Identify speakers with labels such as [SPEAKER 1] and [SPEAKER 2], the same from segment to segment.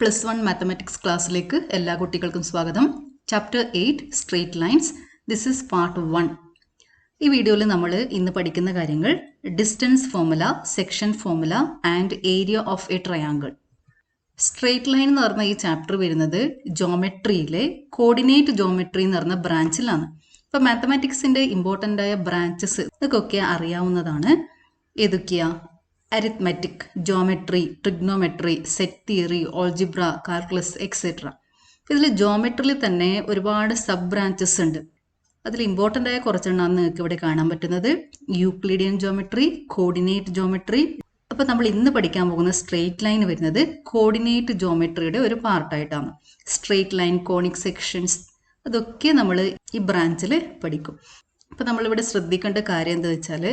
[SPEAKER 1] +1 mathematics ക്ലാസ്സിലേക്ക് എല്ലാ കുട്ടികൾക്കും സ്വാഗതം. Chapter 8 straight lines. This is part 1. ഈ വീഡിയോയിൽ നമ്മൾ ഇന്ന് പഠിക്കുന്ന കാര്യങ്ങൾ distance formula, section formula and area of A triangle. Straight line എന്ന് പറഞ്ഞ ഈ ചാപ്റ്റർ വരുന്നത് ജോമെട്രിയിലെ കോർഡിനേറ്റ് ജോമെട്രി എന്ന് പറഞ്ഞ ബ്രാഞ്ചിലാണ്. ഇപ്പോൾ മാത്തമാറ്റിക്സിൻ്റെ ഇമ്പോർട്ടൻ്റ് ആയ ബ്രാഞ്ചസ് ഇതൊക്കെ അറിയാവുന്നതാണ്. ഏതൊക്കെയാ? Arithmetic, geometry, trigonometry, set theory, algebra, calculus etcetera. ഇതിൽ ജോമെട്രിയിൽ തന്നെ ഒരുപാട് സബ് ബ്രാഞ്ചസ് ഉണ്ട്. അതിൽ ഇമ്പോർട്ടൻ്റ് ആയ കുറച്ചെണ്ണമാണ് നിങ്ങൾക്ക് ഇവിടെ കാണാൻ പറ്റുന്നത്. Euclidean geometry, coordinate geometry. അപ്പോൾ നമ്മൾ ഇന്ന് പഠിക്കാൻ പോകുന്ന സ്ട്രെയിറ്റ് ലൈൻ വരുന്നത് കോർഡിനേറ്റ് ജോമെട്രിയുടെ ഒരു പാർട്ടായിട്ടാണ്. സ്ട്രെയിറ്റ് ലൈൻ, കോണിക് സെക്ഷൻസ്, അതൊക്കെ നമ്മൾ ഈ ബ്രാഞ്ചിൽ പഠിക്കും. അപ്പോൾ നമ്മളിവിടെ ശ്രദ്ധിക്കേണ്ട കാര്യം എന്താ വെച്ചാൽ,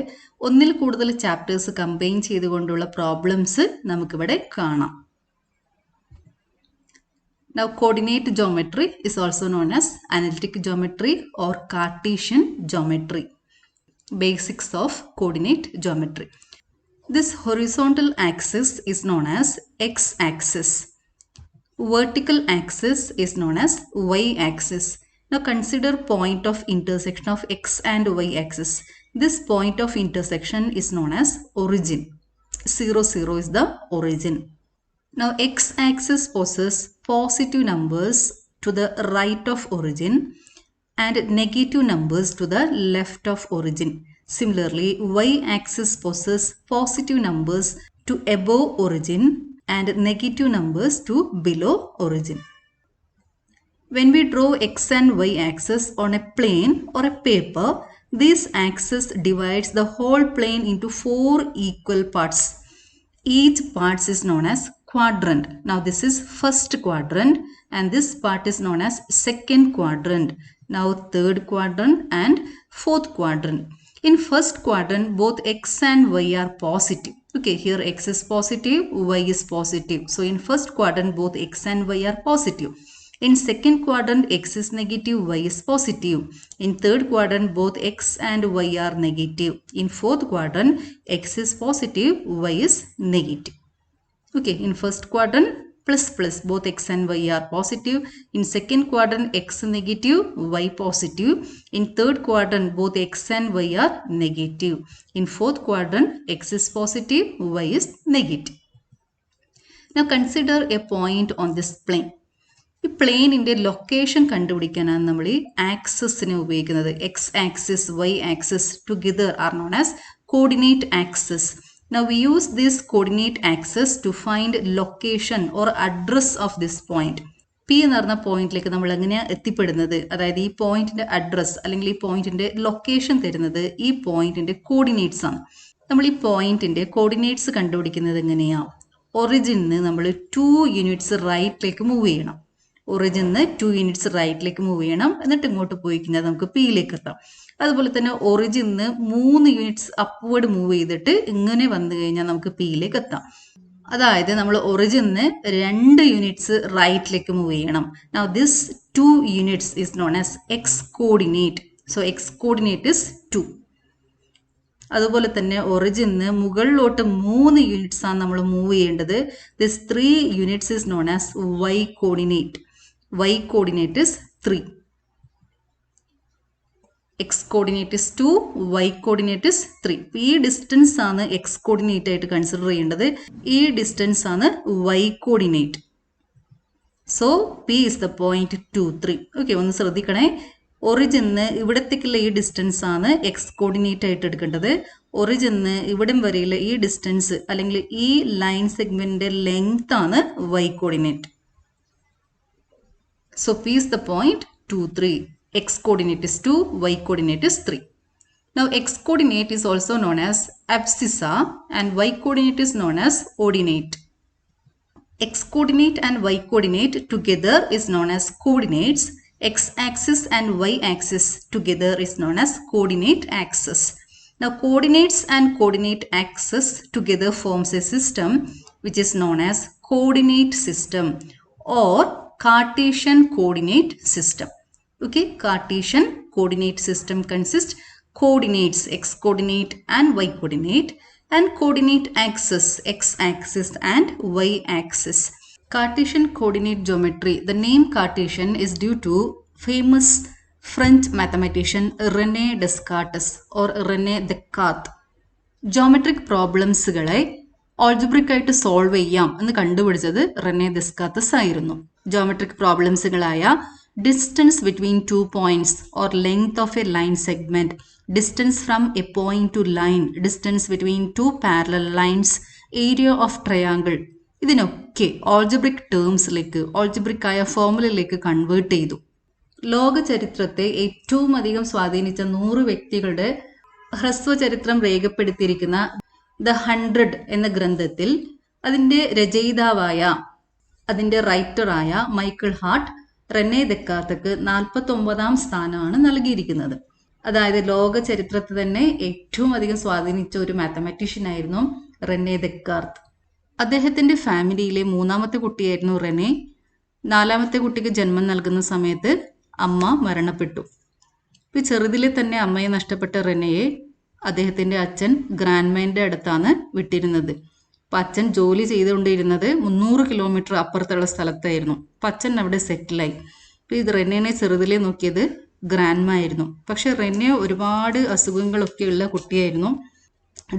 [SPEAKER 1] ഒന്നിൽ കൂടുതൽ ചാപ്റ്റേഴ്സ് കമ്പൈൻ ചെയ്തുകൊണ്ടുള്ള പ്രോബ്ലംസ് നമുക്കിവിടെ കാണാം. Now coordinate geometry is also known as analytic geometry or Cartesian geometry. Basics of coordinate geometry. This horizontal axis is known as x-axis. Vertical axis is known as y-axis. Now consider point of intersection of x and y axis. This point of intersection is known as origin. 0, 0 is the origin. Now x-axis possesses positive numbers to the right of origin and negative numbers to the left of origin. Similarly, y-axis possesses positive numbers to above origin and negative numbers to below origin. When we draw x and y axis on a plane or a paper, this axis divides the whole plane into 4 equal parts. Each part is known as quadrant. Now this is first quadrant and this part is known as second quadrant. Now third quadrant and fourth quadrant. In first quadrant, both x and y are positive. Okay, here x is positive, y is positive. So in first quadrant, both x and y are positive. In second quadrant, x is negative, y is positive. In third quadrant, both x and y are negative. In fourth quadrant, x is positive, y is negative. Okay, in first quadrant, plus plus, both x and y are positive. In second quadrant, x negative, y positive. In third quadrant, both x and y are negative. In fourth quadrant, x is positive, y is negative. Now consider a point on this plane. ഈ പ്ലെയിനിൻ്റെ location കണ്ടുപിടിക്കാനാണ് നമ്മൾ ഈ ആക്സിസിനെ ഉപയോഗിക്കുന്നത്. X axis, y axis together are known as coordinate axis. Now we use this coordinate axis to find location or address of this point. P എന്ന് പറഞ്ഞ പോയിന്റിലേക്ക് നമ്മൾ എങ്ങനെയാണ് എത്തിപ്പെടുന്നത്? അതായത് ഈ പോയിന്റിന്റെ അഡ്രസ് അല്ലെങ്കിൽ ഈ പോയിന്റിന്റെ ലൊക്കേഷൻ തരുന്നത് ഈ പോയിന്റിന്റെ കോർഡിനേറ്റ്സ് ആണ്. നമ്മൾ ഈ പോയിന്റിന്റെ കോർഡിനേറ്റ്സ് കണ്ടുപിടിക്കുന്നത് എങ്ങനെയാണ്? ഒറിജിനിന്ന് നമ്മൾ 2 യൂണിറ്റ്സ് റൈറ്റിലേക്ക് മൂവ് ചെയ്യണം. ഒറിജിനിന്ന് 2 യൂണിറ്റ്സ് റൈറ്റിലേക്ക് മൂവ് ചെയ്യണം. എന്നിട്ട് ഇങ്ങോട്ട് പോയി കഴിഞ്ഞാൽ നമുക്ക് പിയിലേക്ക് എത്താം. അതുപോലെ തന്നെ ഒറിജിനിന്ന് 3 യൂണിറ്റ്സ് അപ്വേർഡ് മൂവ് ചെയ്തിട്ട് ഇങ്ങനെ വന്നു കഴിഞ്ഞാൽ നമുക്ക് പിയിലേക്ക് എത്താം. അതായത് നമ്മൾ ഒറിജിനിന്ന് 2 യൂണിറ്റ്സ് റൈറ്റിലേക്ക് മൂവ് ചെയ്യണം. Now this 2 units is known as x coordinate. So x coordinate is 2. അതുപോലെ തന്നെ ഒറിജിനിന്ന് മുകളിലോട്ട് 3 യൂണിറ്റ്സ് ആണ് നമ്മൾ മൂവ് ചെയ്യേണ്ടത്. This 3 units is known as y coordinate. Y coordinate is 3. X coordinate is 2, y coordinate is 3. ഈ distance ആണ് x coordinate ആയിട്ട് consider ചെയ്യേണ്ടത്. ഈ ഡിസ്റ്റൻസ് ആണ് y coordinate. So P is the point 2, 3. Okay, ഒന്ന് ശ്രദ്ധിക്കണേ. ഒറിജിനിന്ന് ഇവിടത്തേക്കുള്ള ഈ ഡിസ്റ്റൻസ് ആണ് x കോർഡിനേറ്റ് ആയിട്ട് എടുക്കേണ്ടത്. ഒറിജിനിന്ന് ഇവിടം വരെയുള്ള ഈ ഡിസ്റ്റൻസ് അല്ലെങ്കിൽ ഈ ലൈൻ സെഗ്മെന്റിന്റെ ലെങ്ത് ആണ് y coordinate. So P is the point 2, 3. X coordinate is 2, y coordinate is 3. Now x coordinate is also known as abscissa and y coordinate is known as ordinate. X coordinate and y coordinate together is known as coordinates. X axis and y axis together is known as coordinate axis. Now coordinates and coordinate axis together forms a system which is known as coordinate system or Cartesian coordinate system. Okay, Cartesian coordinate system consists coordinates x coordinate and y coordinate and coordinate axis x axis and y axis. Cartesian coordinate geometry. The name Cartesian is due to famous French mathematician René Descartes or René Descartes. Geometric പ്രോബ്ലംസുകളെ algebraic ആയിട്ട് solve ചെയ്യാം എന്ന് കണ്ടുപിടിച്ചത് René Descartes ആയിരുന്നു. Geometric പ്രോബ്ലംസുകളായ distance between 2 points or length of a line segment, distance from a point to line, distance between 2 parallel lines, area of triangle, ഇതിനൊക്കെ algebraic ടേംസിലേക്ക്, algebraic ആയ ഫോർമുലയിലേക്ക് കൺവേർട്ട് ചെയ്തു. ലോക ചരിത്രത്തെ ഏറ്റവും അധികം സ്വാധീനിച്ച 100 വ്യക്തികളുടെ ഹ്രസ്വചരിത്രം രേഖപ്പെടുത്തിയിരിക്കുന്ന ദ 100 എന്ന ഗ്രന്ഥത്തിൽ അതിൻ്റെ രചയിതാവായ, അതിൻ്റെ റൈറ്ററായ മൈക്കിൾ ഹാർട്ട് റെനെ ദെക്കാർത്തക്ക് 49ാം സ്ഥാനമാണ് നൽകിയിരിക്കുന്നത്. അതായത് ലോക ചരിത്രത്തെ തന്നെ ഏറ്റവും അധികം സ്വാധീനിച്ച ഒരു മാത്തമാറ്റീഷ്യൻ ആയിരുന്നു റെനെ ദെക്കാർത്ത്. അദ്ദേഹത്തിൻ്റെ ഫാമിലിയിലെ 3ാമത്തെ കുട്ടിയായിരുന്നു റെനെ. 4ാമത്തെ കുട്ടിക്ക് ജന്മം നൽകുന്ന സമയത്ത് അമ്മ മരണപ്പെട്ടു. ഇപ്പോൾ ചെറുതിലെ തന്നെ അമ്മയെ നഷ്ടപ്പെട്ട റെനയെ അദ്ദേഹത്തിൻ്റെ അച്ഛൻ ഗ്രാൻഡ്മേൻ്റെ അടുത്താണ് വിട്ടിരുന്നത്. അപ്പം അച്ഛൻ ജോലി ചെയ്തുകൊണ്ടിരുന്നത് 300 കിലോമീറ്റർ അപ്പുറത്തുള്ള സ്ഥലത്തായിരുന്നു. അപ്പം അച്ഛൻ അവിടെ സെറ്റിലായി. അപ്പോൾ ഇത് റെനെ ചെറുതിലെ നോക്കിയത് ഗ്രാൻഡ്മ ആയിരുന്നു. പക്ഷെ റെനെ ഒരുപാട് അസുഖങ്ങളൊക്കെയുള്ള കുട്ടിയായിരുന്നു.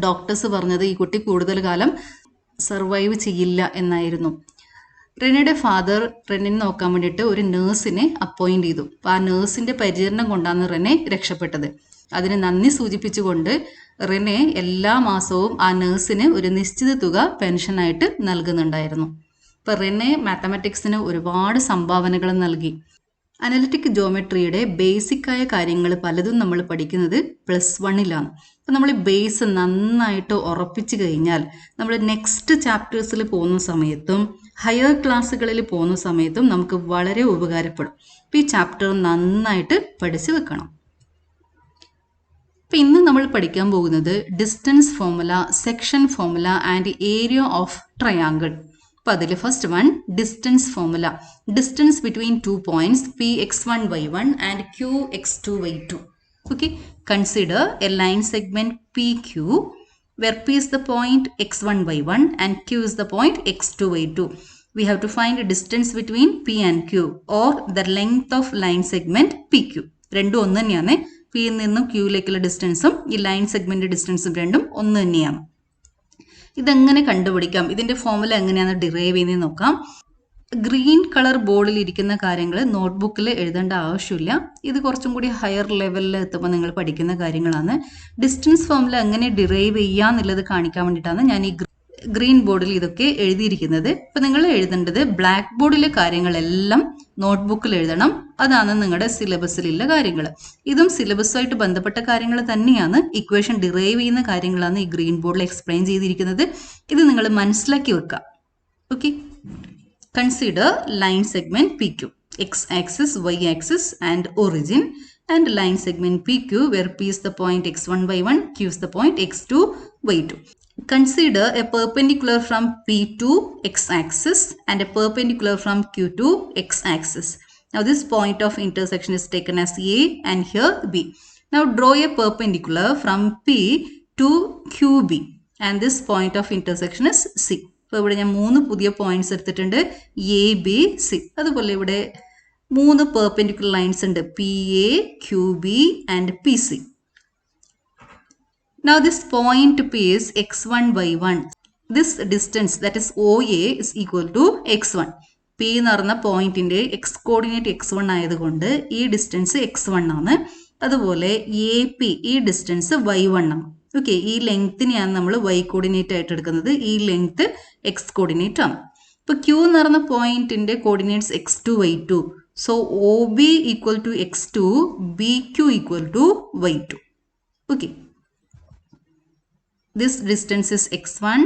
[SPEAKER 1] ഡോക്ടേഴ്സ് പറഞ്ഞത് ഈ കുട്ടി കൂടുതൽ കാലം സർവൈവ് ചെയ്യില്ല എന്നായിരുന്നു. റെനയുടെ ഫാദർ റെനെ നോക്കാൻ വേണ്ടിയിട്ട് ഒരു നേഴ്സിനെ അപ്പോയിന്റ് ചെയ്തു. അപ്പോൾ ആ നേഴ്സിൻ്റെ പരിചരണം കൊണ്ടാണ് റെനെ രക്ഷപ്പെട്ടത്. അതിന് നന്ദി സൂചിപ്പിച്ചുകൊണ്ട് റെനെ എല്ലാ മാസവും ആ നേഴ്സിന് ഒരു നിശ്ചിത തുക പെൻഷനായിട്ട് നൽകുന്നുണ്ടായിരുന്നു. അപ്പോൾ റെനെ മാത്തമാറ്റിക്സിന് ഒരുപാട് സംഭാവനകൾ നൽകി. അനലിറ്റിക് ജോമെട്രിയുടെ ബേസിക്കായ കാര്യങ്ങൾ പലതും നമ്മൾ പഠിക്കുന്നത് +1-ലാണ്. അപ്പോൾ നമ്മൾ ബേസ് നന്നായിട്ട് ഉറപ്പിച്ചു കഴിഞ്ഞാൽ നമ്മൾ നെക്സ്റ്റ് ചാപ്റ്റേഴ്സിൽ പോകുന്ന സമയത്തും ഹയർ ക്ലാസ്സുകളിൽ പോകുന്ന സമയത്തും നമുക്ക് വളരെ ഉപകാരപ്പെടും. അപ്പോൾ ഈ ചാപ്റ്റർ നന്നായിട്ട് പഠിച്ചു വെക്കണം. അപ്പോൾ ഇന്ന് നമ്മൾ പഠിക്കാൻ പോകുന്നത് distance formula, section formula and area of triangle. അപ്പോൾ അതിൽ first one distance formula. Distance between 2 points Px1y1 and Qx2y2. Okay, consider a line segment PQ where P is the point x1y1 and Q is the point x2y2. We have to find a distance between P and Q or the length of line segment PQ. രണ്ടും ഒന്ന് തന്നെയാണ്. പിയിൽ നിന്നും ക്യൂയിലേക്കുള്ള ഡിസ്റ്റൻസും ഈ line segment ഡിസ്റ്റൻസും രണ്ടും ഒന്ന് തന്നെയാണ്. ഇതെങ്ങനെ കണ്ടുപിടിക്കാം, ഇതിന്റെ ഫോർമുല എങ്ങനെയാണ് ഡിറൈവ് ചെയ്യുന്നത് നോക്കാം. ഗ്രീൻ കളർ ബോർഡിൽ ഇരിക്കുന്ന കാര്യങ്ങൾ നോട്ട്ബുക്കിൽ എഴുതേണ്ട ആവശ്യമില്ല. ഇത് കുറച്ചും കൂടി ഹയർ ലെവലിൽ എത്തുമ്പോൾ നിങ്ങൾ പഠിക്കുന്ന കാര്യങ്ങളാണ്. ഡിസ്റ്റൻസ് ഫോർമുല എങ്ങനെ ഡിറൈവ് ചെയ്യാന്നുള്ളത് കാണിക്കാൻ വേണ്ടിയിട്ടാണ് ഞാൻ ഈ ഗ്രീൻ ബോർഡിൽ ഇതൊക്കെ എഴുതിയിരിക്കുന്നത്. ഇപ്പം നിങ്ങൾ എഴുതേണ്ടത് ബ്ലാക്ക് ബോർഡിലെ കാര്യങ്ങളെല്ലാം നോട്ട്ബുക്കിൽ എഴുതണം. അതാണ് നിങ്ങളുടെ സിലബസിലുള്ള കാര്യങ്ങൾ. ഇതും സിലബസുമായിട്ട് ബന്ധപ്പെട്ട കാര്യങ്ങൾ തന്നെയാണ്. ഇക്വേഷൻ ഡിറൈവ് ചെയ്യുന്ന കാര്യങ്ങളാണ് ഈ ഗ്രീൻ ബോർഡിൽ എക്സ്പ്ലെയിൻ ചെയ്തിരിക്കുന്നത്. ഇത് നിങ്ങൾ മനസ്സിലാക്കി വെക്കുക. Okay, consider line segment PQ, x-axis, y-axis and origin, and line segment PQ where P is the point x1y1, Q is the point x2y2. Consider a perpendicular from P to x-axis and a perpendicular from Q to x-axis. Now this point of intersection is taken as A and here B. Now draw a perpendicular from P to QB and this point of intersection is C. അപ്പോൾ ഇവിടെ ഞാൻ 3 പുതിയ points എടുത്തിട്ടുണ്ട്, ABC. അതുപോലെ ഇവിടെ 3 perpendicular lines ഉണ്ട്, PA, QB and PC. Now this point P is x1y1. This distance, that is OA, is equal to x1. P എന്ന് പറഞ്ഞ പോയിന്റിന്റെ x കോർഡിനേറ്റ് x1 ആയതുകൊണ്ട് ഈ ഡിസ്റ്റൻസ് x1 ആണ്. അതുപോലെ AP, ഈ ഡിസ്റ്റൻസ് y1 ആണ്. ഓക്കെ, ഈ ലെങ്ത്തിനെയാണ് നമ്മൾ y കോർഡിനേറ്റ് ആയിട്ട് എടുക്കുന്നത്, ഈ ലെങ്ത് x കോർഡിനേറ്റ് ആണ്. ഇപ്പോൾ Q എന്ന് പറഞ്ഞ പോയിന്റിന്റെ coordinates x2y2. So OB equal to x2, BQ equal to y2. Okay, this distance is x1,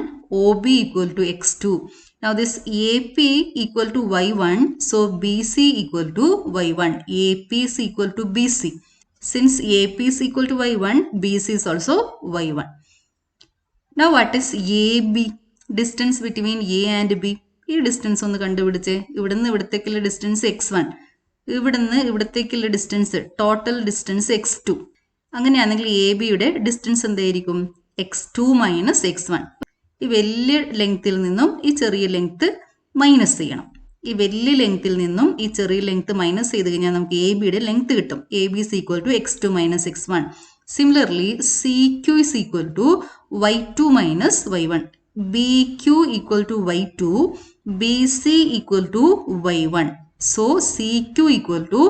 [SPEAKER 1] OB equal to x2. Now this AP equal to y1, so BC equal to y1. AP is equal to BC. Since AP is equal to y1, BC is also y1. Now what is AB? Distance between A and B. ഈ distance ഒന്ന് കണ്ടുപിടിച്ചേ. ഇവിടുന്ന് ഇവിടത്തേക്കുള്ള distance x1, ഇവിടുന്ന് ഇവിടത്തേക്കുള്ള distance, total distance x2. അങ്ങനെയാണെങ്കിൽ ABയുടെ distance എന്തായിരിക്കും? x2 minus x1. ഈ വലിയ ലെങ്ത്തിൽ നിന്നും ഈ ചെറിയ ലെങ്ത്ത് മൈനസ് ചെയ്യണം. ഈ വലിയ ലെങ്ത്തിൽ നിന്നും ഈ ചെറിയ ലെങ്ത് മൈനസ് ചെയ്ത് കഴിഞ്ഞാൽ നമുക്ക് എ ബിയുടെ ലെങ്ത് കിട്ടും. A B is equal to x2 minus x1. Similarly, CQ is equal to y2 minus y1. BQ equal to y2, BC equal to y1. So, CQ equal to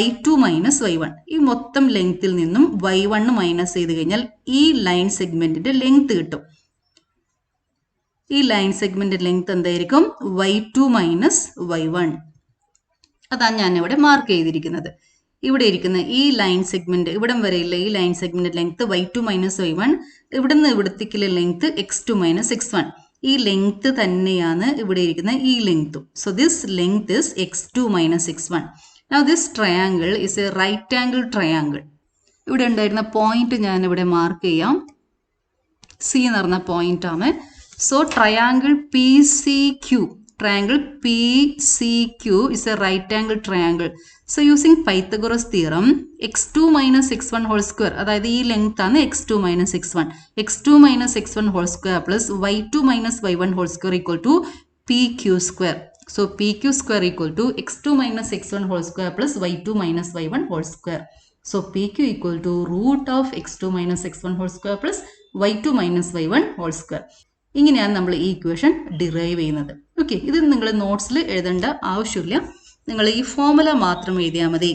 [SPEAKER 1] y2 minus y1. ഈ മൊത്തം ലെങ്ത്തിൽ നിന്നും y1 minus ചെയ്ത് കഴിഞ്ഞാൽ ഈ line സെഗ്മെന്റിന്റെ length കിട്ടും. ഈ line segment length എന്തായിരിക്കും? y2 minus y1. അതാണ് ഞാൻ ഇവിടെ മാർക്ക് ചെയ്തിരിക്കുന്നത്. ഇവിടെ ഇരിക്കുന്ന ഈ ലൈൻ സെഗ്മെന്റ് ഇവിടം വരെയുള്ള ഈ line segment length y2 minus y1, ഇവിടെ നിന്ന് ഇവിടത്തേക്കുള്ള ലെങ്ത് x2 മൈനസ് x1. ഈ ലെങ്ത് തന്നെയാണ് ഇവിടെ ഇരിക്കുന്ന ഈ ലെങ്തും. So this length is x2 minus x1. Now this triangle is a right angle triangle. ഇവിടെ ഉണ്ടായിരുന്ന പോയിന്റ് ഞാൻ ഇവിടെ മാർക്ക് ചെയ്യാം. സി എന്ന് പറഞ്ഞ പോയിന്റ് ആണ്. So triangle PCQ, triangle PCQ is a right angle triangle. So using Pythagoras theorem, x2 minus x1 whole square, അതായത് ഈ ലെങ്ത് ആണ് x2 minus x1. x2 minus x1 whole square plus y2 minus y1 whole square equal to PQ square. So PQ square equal to x2 minus x1 whole square plus y2 minus y1 whole square. So PQ equal to root of x2 minus x1 whole square plus y2 minus y1 whole square. ഇങ്ങനെയാണ് നമ്മൾ ഈ equation derive ചെയ്യുന്നത്. Okay, ഇത് നിങ്ങൾ നോട്ട്സിൽ എഴുതേണ്ട ആവശ്യമില്ല. നിങ്ങൾ ഈ ഫോർമുല മാത്രം എഴുതിയാൽ മതി.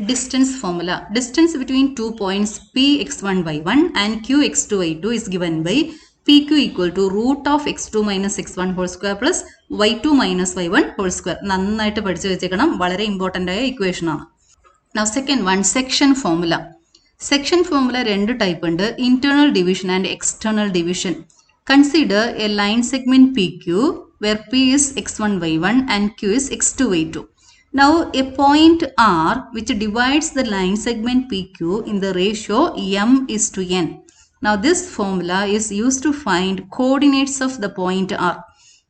[SPEAKER 1] Distance formula. Distance between 2 points Px1 y1 and Qx2 y2 is given by PQ equal to root of x2 minus x1 whole square plus y2 minus y1 whole square. നന്നായിട്ട് പഠിച്ചു വെച്ചേക്കണം. വളരെ ഇമ്പോർട്ടൻ്റ് ആയ equation ആണ്. Now second one, section formula. Section formula രണ്ട് type ഉണ്ട്. Internal division and external division. Consider a line segment PQ where P is x1 y1 and Q is x2 y2. Now a point R which divides the line segment PQ in the ratio m is to n. Now this formula is used to find coordinates of the point R.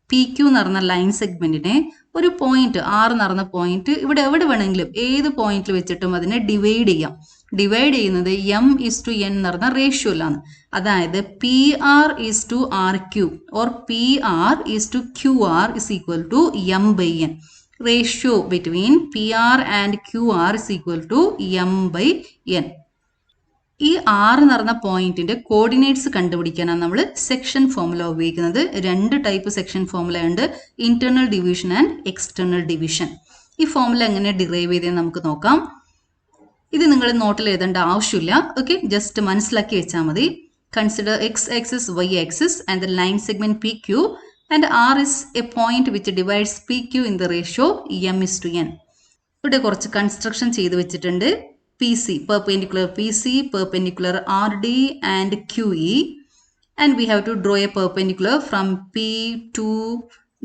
[SPEAKER 1] PQ എന്ന് പറഞ്ഞ line സെഗ്മെന്റിനെ ഒരു point R എന്ന് പറഞ്ഞ point ഇവിടെ എവിടെ വേണമെങ്കിലും ഏത് പോയിന്റിൽ വെച്ചിട്ടും അതിനെ ഡിവൈഡ് ചെയ്യാം. ഡിവൈഡ് ചെയ്യുന്നത് എം ഈസ് ടു എൻ എന്ന് പറഞ്ഞ റേഷ്യോയിലാണ്. അതായത് P R is to R Q or P R is to Q R is equal to m by n. Ratio between P R and Q R is equal to m by n. ഈ R എന്ന് പറഞ്ഞ പോയിന്റിന്റെ coordinates കണ്ടുപിടിക്കാനാണ് നമ്മൾ section formula ഉപയോഗിക്കുന്നത്. രണ്ട് type section formula ഉണ്ട്, internal division and external division. ഈ formula എങ്ങനെ ഡിറൈവ് ചെയ്തതെന്ന് നമുക്ക് നോക്കാം. ഇത് നിങ്ങൾ നോട്ടിൽ എഴുതേണ്ട ആവശ്യമില്ല. ഓക്കെ, ജസ്റ്റ് മനസ്സിലാക്കി വെച്ചാൽ മതി. Consider x axis y axis and the line segment P Q and R is a point which divides P Q in the ratio m is to n. ഇവിടെ കുറച്ച് കൺസ്ട്രക്ഷൻ ചെയ്ത് വെച്ചിട്ടുണ്ട്. PC, perpendicular PC, perpendicular RD and QE, and we have to draw a perpendicular from P to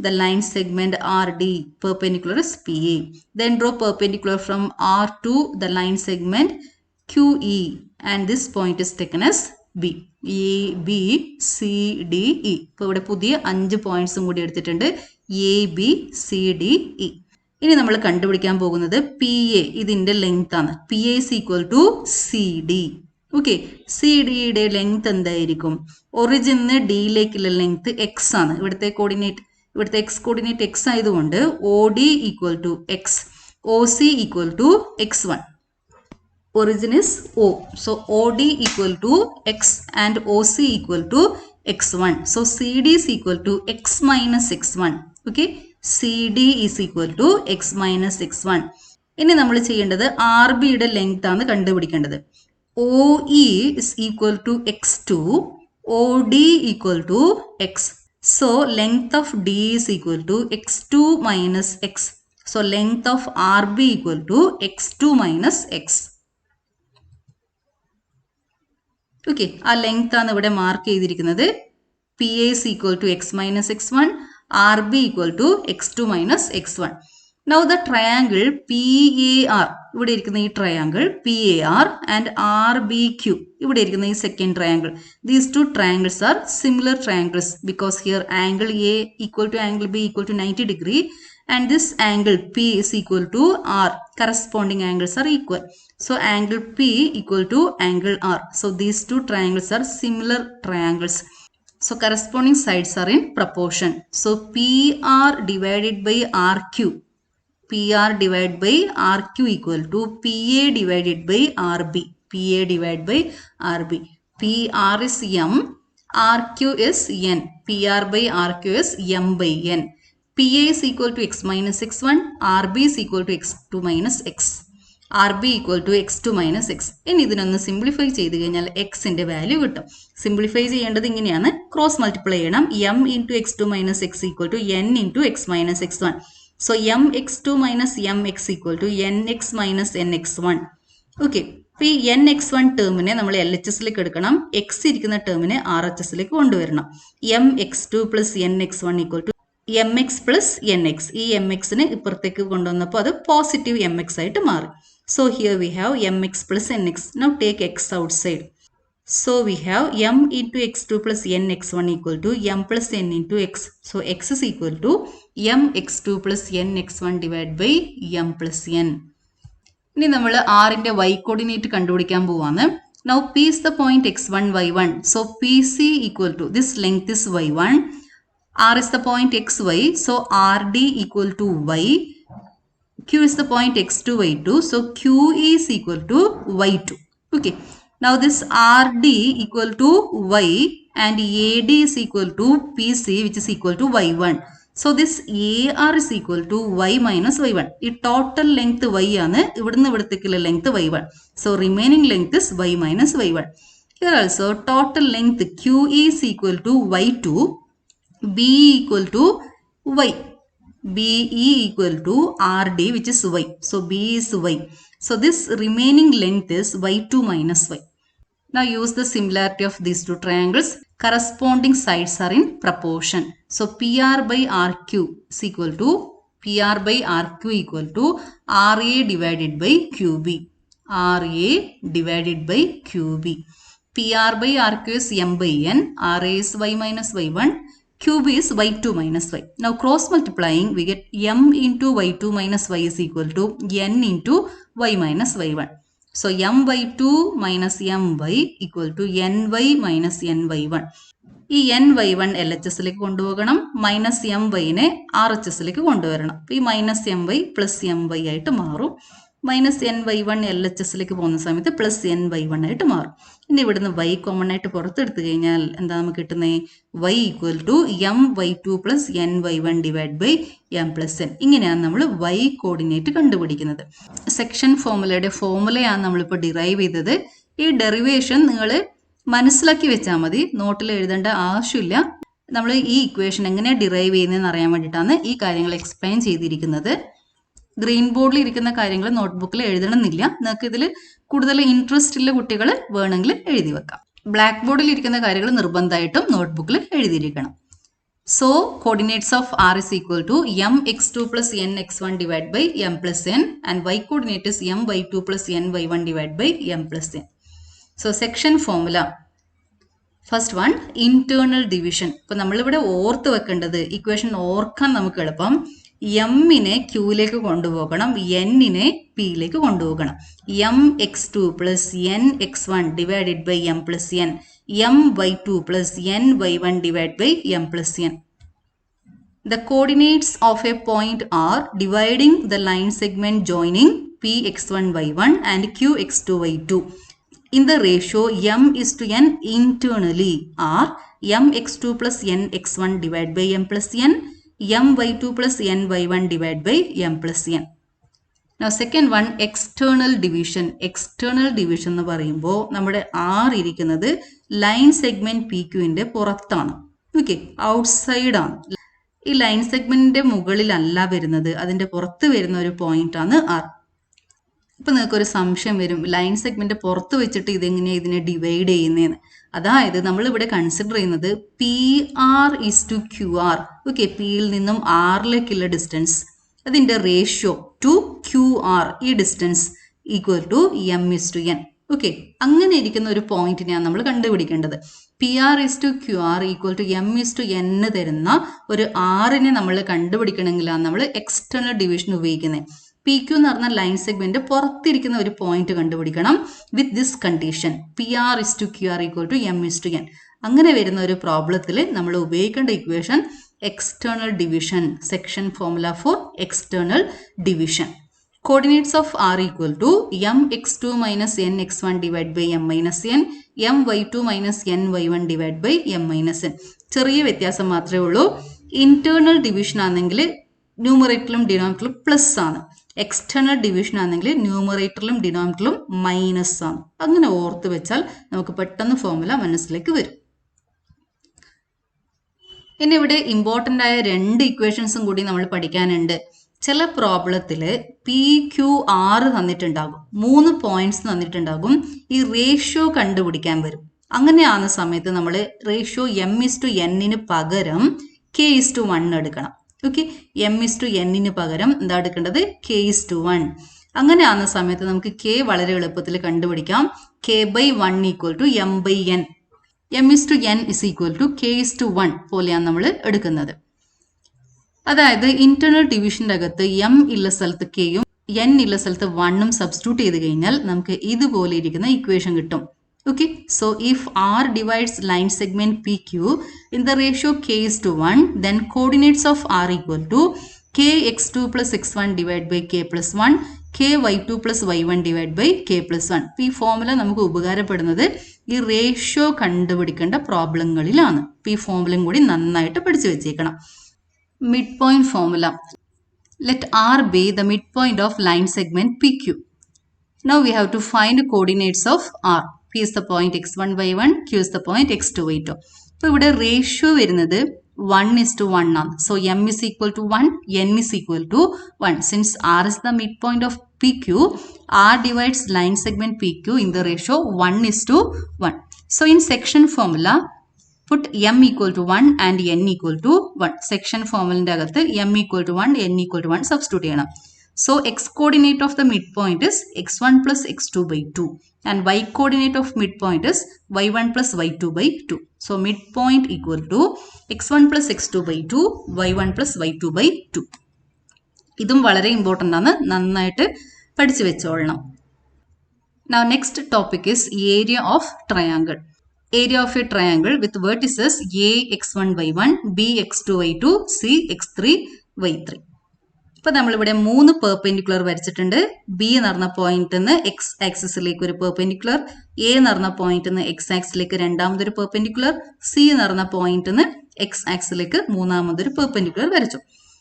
[SPEAKER 1] the line segment RD, perpendicular is PA. Then draw perpendicular from R to the line segment QE, and this point is taken as B. A, B, C, D, E. ഇപ്പോൾ ഇവിടെ പുതിയ 5 പോയിന്റ്സും കൂടി എടുത്തിട്ടുണ്ട്. A, B, C, D, E. ഇനി നമ്മൾ കണ്ടുപിടിക്കാൻ പോകുന്നത് P A, ഇതിന്റെ ലെങ്ത് ആണ്. P A is equal to C D. Okay, C ഡിയുടെ ലെങ്ത് എന്തായിരിക്കും? ഒറിജിന് ഡിയിലേക്കുള്ള ലെങ്ത് എക്സ് ആണ്. ഇവിടുത്തെ എക്സ് കോർഡിനേറ്റ് എക്സ് ആയതുകൊണ്ട് O D equal to x, O C equal to x one. Origin is O, so O D equal to x and O C equal to x one. So C D is equal to x minus x one. Okay, CD is equal to x minus x1. ഇനി നമ്മൾ ചെയ്യേണ്ടത് R ബിയുടെ length ആണ് കണ്ടുപിടിക്കേണ്ടത്. OE is equal to x2, OD equal to x. So length of D is equal to x2 minus x. So length of RB equal to x2 minus x. Okay, ആ length ആണ് ഇവിടെ mark ചെയ്തിരിക്കുന്നത്. PA is equal to x minus x1. RB equal to x2 minus x1. Now the triangle PAR, ഇവിടെ ഇരിക്കുന്ന ഈ triangle PAR and RBQ, ഇവിടെ ഇരിക്കുന്ന ഈ second triangle. These two triangles are similar triangles because here angle A equal to angle B equal to 90 degree and this angle P is equal to R. Corresponding angles are equal. So angle P equal to angle R. So these two triangles are similar triangles. So corresponding sides are in proportion. So PR divided by RQ. PR divided by RQ equal to PA divided by RB. PA divided by RB. PR is M. RQ is N. PR by RQ is M by N. PA is equal to x minus x1. RB is equal to x2 minus x. RB equal to x2 minus x. ഇനി ഇതിനൊന്ന് simplify ചെയ്ത് കഴിഞ്ഞാൽ എക്സിൻ്റെ value കിട്ടും. Simplify ചെയ്യേണ്ടത് ഇങ്ങനെയാണ്. Cross multiply ചെയ്യണം. M into x2 minus x equal to N into x minus x1. So mx2 minus mx equal to nx minus nx1. Okay, അപ്പോൾ ഈ nx1 ടേമിനെ നമ്മൾ LHSലേക്ക് എടുക്കണം. എക്സ് ഇരിക്കുന്ന ടേമിനെ RHSലേക്ക് കൊണ്ടുവരണം. mx2 plus nx1 equal to mx plus nx. ഈ mxനെ ഇപ്പുറത്തേക്ക് കൊണ്ടുവന്നപ്പോൾ അത് പോസിറ്റീവ് mx ആയിട്ട് മാറി. So here we have mx plus nx. Now take x outside. So we have m into x2 plus nx1 equal to m plus n into x. So x is equal to m x2 plus nx1 divided by m plus n. ഇനി നമ്മൾ r-ന്റെ y coordinate കണ്ടുപിടിക്കാൻ പോവാണ്. Now P is the point x1, y1. So PC equal to, this length is y1. R is the point xy. So RD equal to y. Q is the point x2, y2. So Q is equal to y2. Okay. Now this RD equal to y and AD is equal to PC, which is equal to y1. So this AR is equal to y minus y1. ഈ total length y ആണ്. ഇവിടുന്ന് ഇവിടത്തേക്കുള്ള length y1. So remaining length is y minus y1. Here also total length Q is equal to y2. B equal to y. BE equal to RD, which is y. So B is y. So this remaining length is y2 minus y. Now use the similarity of these two triangles. Corresponding sides are in proportion. So PR by RQ is equal to PR by RQ equal to RA divided by QB. RA divided by QB. PR by RQ is M by N. RA is y minus y1. QB is y2 minus y. Now cross multiplying, we get m into y2 minus y is equal to n into y minus y1. So m y2 minus my equal to ny minus ny1. ഈ ny1 LHSലേക്ക് കൊണ്ടുപോകണം. Minus myനെ RHSലേക്ക് കൊണ്ടുവരണം. ഈ minus my plus my ആയിട്ട് മാറും. Minus ny1 LHSലേക്ക് പോകുന്ന സമയത്ത് plus ny1 ആയിട്ട് മാറും. ഇനി ഇവിടുന്ന് y കോമൺ ആയിട്ട് പുറത്തെടുത്തു കഴിഞ്ഞാൽ എന്താ നമുക്ക് കിട്ടുന്നത്? y equal to my2 plus ny1 divide by m plus n. ഇങ്ങനെയാണ് നമ്മൾ y കോർഡിനേറ്റ് കണ്ടുപിടിക്കുന്നത്. സെക്ഷൻ ഫോർമുലയുടെ ഫോർമുലയാണ് നമ്മളിപ്പോൾ ഡിറൈവ് ചെയ്തത്. ഈ ഡെറിവേഷൻ നിങ്ങൾ മനസ്സിലാക്കി വെച്ചാൽ മതി, നോട്ടിൽ എഴുതേണ്ട ആവശ്യമില്ല. നമ്മൾ ഈ ഇക്വേഷൻ എങ്ങനെയാണ് ഡിറൈവ് ചെയ്യുന്നതെന്ന് അറിയാൻ വേണ്ടിയിട്ടാണ് ഈ കാര്യങ്ങൾ എക്സ്പ്ലെയിൻ ചെയ്തിരിക്കുന്നത്. ഗ്രീൻ ബോർഡിൽ ഇരിക്കുന്ന കാര്യങ്ങൾ നോട്ട്ബുക്കിൽ എഴുതണമെന്നില്ല. നിങ്ങൾക്ക് ഇതിൽ കൂടുതൽ ഇൻട്രസ്റ്റ് ഉള്ള കുട്ടികൾ വേണമെങ്കിൽ എഴുതി വെക്കാം. ബ്ലാക്ക് ബോർഡിൽ ഇരിക്കുന്ന കാര്യങ്ങൾ നിർബന്ധമായിട്ടും നോട്ട്ബുക്കിൽ എഴുതിയിരിക്കണം. So coordinates of R is equal to mx2 plus nx1 divided by m plus n and y coordinate is my2 plus ny1 divided by m plus n. So section formula. First one, internal division. ഇപ്പോൾ നമ്മളിവിടെ ഓർത്ത് വെക്കേണ്ടത്, equation ഓർക്കാൻ നമുക്ക് എളുപ്പം, എമ്മിനെ ക്യൂയിലേക്ക് കൊണ്ടുപോകണം, എന്നിനെ പിയിലേക്ക് കൊണ്ടുപോകണം. M x2 plus n x1 divided by m plus n, m y2 plus n y1 divide by m plus n. The coordinates of a point are dividing the line segment joining p x1 y1 and q x2 y2 in the ratio m is to n internally are m x2 plus n x1 divided by m plus n, m y2 plus n y1 divided by m plus n. Now second one, external division. External division എന്ന് പറയുമ്പോൾ നമ്മുടെ R ഇരിക്കുന്നത് line segment P ക്യൂവിൻ്റെ പുറത്താണ്. Okay, outside ആണ്. ഈ line സെഗ്മെന്റിന്റെ മുകളിലല്ല വരുന്നത്, അതിന്റെ പുറത്ത് വരുന്ന ഒരു പോയിന്റ് ആണ് R. ഇപ്പം നിങ്ങൾക്കൊരു സംശയം വരും, ലൈൻ സെഗ്മെന്റ് പുറത്ത് വെച്ചിട്ട് ഇതെങ്ങനെയാണ് ഇതിനെ ഡിവൈഡ് ചെയ്യുന്നതെന്ന്. അതായത് നമ്മളിവിടെ കൺസിഡർ ചെയ്യുന്നത് P R is to Q R. Okay, പിയിൽ നിന്നും ആറിലേക്കുള്ള ഡിസ്റ്റൻസ്, അതിൻ്റെ റേഷ്യോ ടു ക്യു ആർ, ഈ distance equal to m is to n. Okay, അങ്ങനെ ഇരിക്കുന്ന ഒരു പോയിന്റിനെയാണ് നമ്മൾ കണ്ടുപിടിക്കേണ്ടത്. P R is to Q R equal to m is to n തരുന്ന ഒരു ആറിനെ നമ്മൾ കണ്ടുപിടിക്കണമെങ്കിലാണ് നമ്മൾ എക്സ്റ്റേണൽ ഡിവിഷൻ ഉപയോഗിക്കുന്നത്. പി ക്യു എന്ന് പറഞ്ഞ ലൈൻ സെഗ്മെന്റ് പുറത്തിരിക്കുന്ന ഒരു പോയിന്റ് കണ്ടുപിടിക്കണം with this condition, P R is to Q R equal to m is to n. അങ്ങനെ വരുന്ന ഒരു പ്രോബ്ലത്തിൽ നമ്മൾ ഉപയോഗിക്കേണ്ട equation external division, section formula for external division. Coordinates of r equal to mx2 minus nx1 divided by m minus n, my2 minus ny1 divided by m minus n. ചെറിയ വ്യത്യാസം മാത്രമേ ഉള്ളൂ. ഇന്റേണൽ ഡിവിഷൻ ആണെങ്കിൽ ന്യൂമറേറ്ററിലും ഡിനോമിനേറ്ററിലും plus ആണ്, external division ആണെങ്കിൽ ന്യൂമറേറ്ററിലും ഡിനോമിനേറ്ററിലും minus ആണ്. അങ്ങനെ ഓർത്ത് വെച്ചാൽ നമുക്ക് പെട്ടെന്ന് ഫോർമുല മനസ്സിലേക്ക് വരും. ഇനി ഇവിടെ ഇമ്പോർട്ടൻ്റ് ആയ 2 ഇക്വേഷൻസും കൂടി നമ്മൾ പഠിക്കാനുണ്ട്. ചില പ്രോബ്ലത്തിൽ PQR തന്നിട്ടുണ്ടാകും, 3 പോയിന്റ്സ് തന്നിട്ടുണ്ടാകും, ഈ റേഷ്യോ കണ്ടുപിടിക്കാൻ വരും. അങ്ങനെയാകുന്ന സമയത്ത് നമ്മൾ റേഷ്യോ m/n പകരം k/1 എടുക്കണം. ഓക്കെ, m/n പകരം എന്താ എടുക്കേണ്ടത്? k/1. അങ്ങനെയാകുന്ന സമയത്ത് നമുക്ക് k വളരെ എളുപ്പത്തിൽ കണ്ടുപിടിക്കാം. k/1 = m/n. m/n = k/1 പോലെയാണ് നമ്മൾ എടുക്കുന്നത്. അതായത് ഇന്റേണൽ ഡിവിഷൻ്റെ അകത്ത് m ഉള്ള സ്ഥലത്ത് kയും n ഉള്ള സ്ഥലത്ത് 1ഉം സബ്സ്റ്റിറ്റ്യൂട്ട് ചെയ്ത് കഴിഞ്ഞാൽ നമുക്ക് ഇതുപോലെ ഇരിക്കുന്ന ഇക്വേഷൻ കിട്ടും. Okay, so if r divides line segment PQ in the ratio k/1, then coordinates of r equal to kx2 plus x1 divided by k plus 1, ky2 plus y1 divided by k plus 1. ഈ formula നമുക്ക് ഉപകാരപ്പെടുന്നത് ഈ ratio കണ്ടുപിടിക്കേണ്ട പ്രോബ്ലങ്ങളിലാണ്. ഈ ഫോർമുലയും കൂടി നന്നായിട്ട് പഠിച്ചു വെച്ചേക്കണം. Mid point formula. Let r be the midpoint of line segment PQ. Now we have to find coordinates of r. P is the point x1 y1, q is the point x2 y2. അപ്പോൾ ഇവിടെ ratio വരുന്നത് 1:1 ആണ്. So m is equal to 1, n is equal to 1. Since r is the midpoint of PQ, r divides line segment PQ in the ratio 1:1. So in section formula, put m equal to 1 and n equal to 1. Section formula അകത്ത് m equal to 1, n equal to 1 substitute ചെയ്യണം. So x coordinate of the midpoint is x1 plus x2 by 2 and y coordinate of midpoint is y1 plus y2 by 2. So midpoint equal to x1 plus x2 by 2, y1 plus y2 by 2. ഇതും വളരെ important ആണ്, നന്നായിട്ട് പഠിച്ചു വെച്ചോളണം. Now next topic is area of triangle. Area of a triangle with vertices a x1 y1, b x2 y2, c x3 y3. ഇപ്പോൾ നമ്മളിവിടെ 3 perpendicular വരച്ചിട്ടുണ്ട്. B എന്ന് പറഞ്ഞ പോയിന്റിൽ നിന്ന് എക്സ് ആക്സിസിലേക്ക് ഒരു പെർപെൻഡിക്കുലർ, എ എന്ന് പറഞ്ഞ പോയിന്റിൽ നിന്ന് എക്സ് ആക്സിലേക്ക് രണ്ടാമതൊരു പെർപെൻഡിക്കുലർ, സി എന്ന് പറഞ്ഞ പോയിന്റിൽ നിന്ന് എക്സ് ആക്സിലേക്ക് മൂന്നാമതൊരു പെർപെൻഡിക്കുലർ വരച്ചു.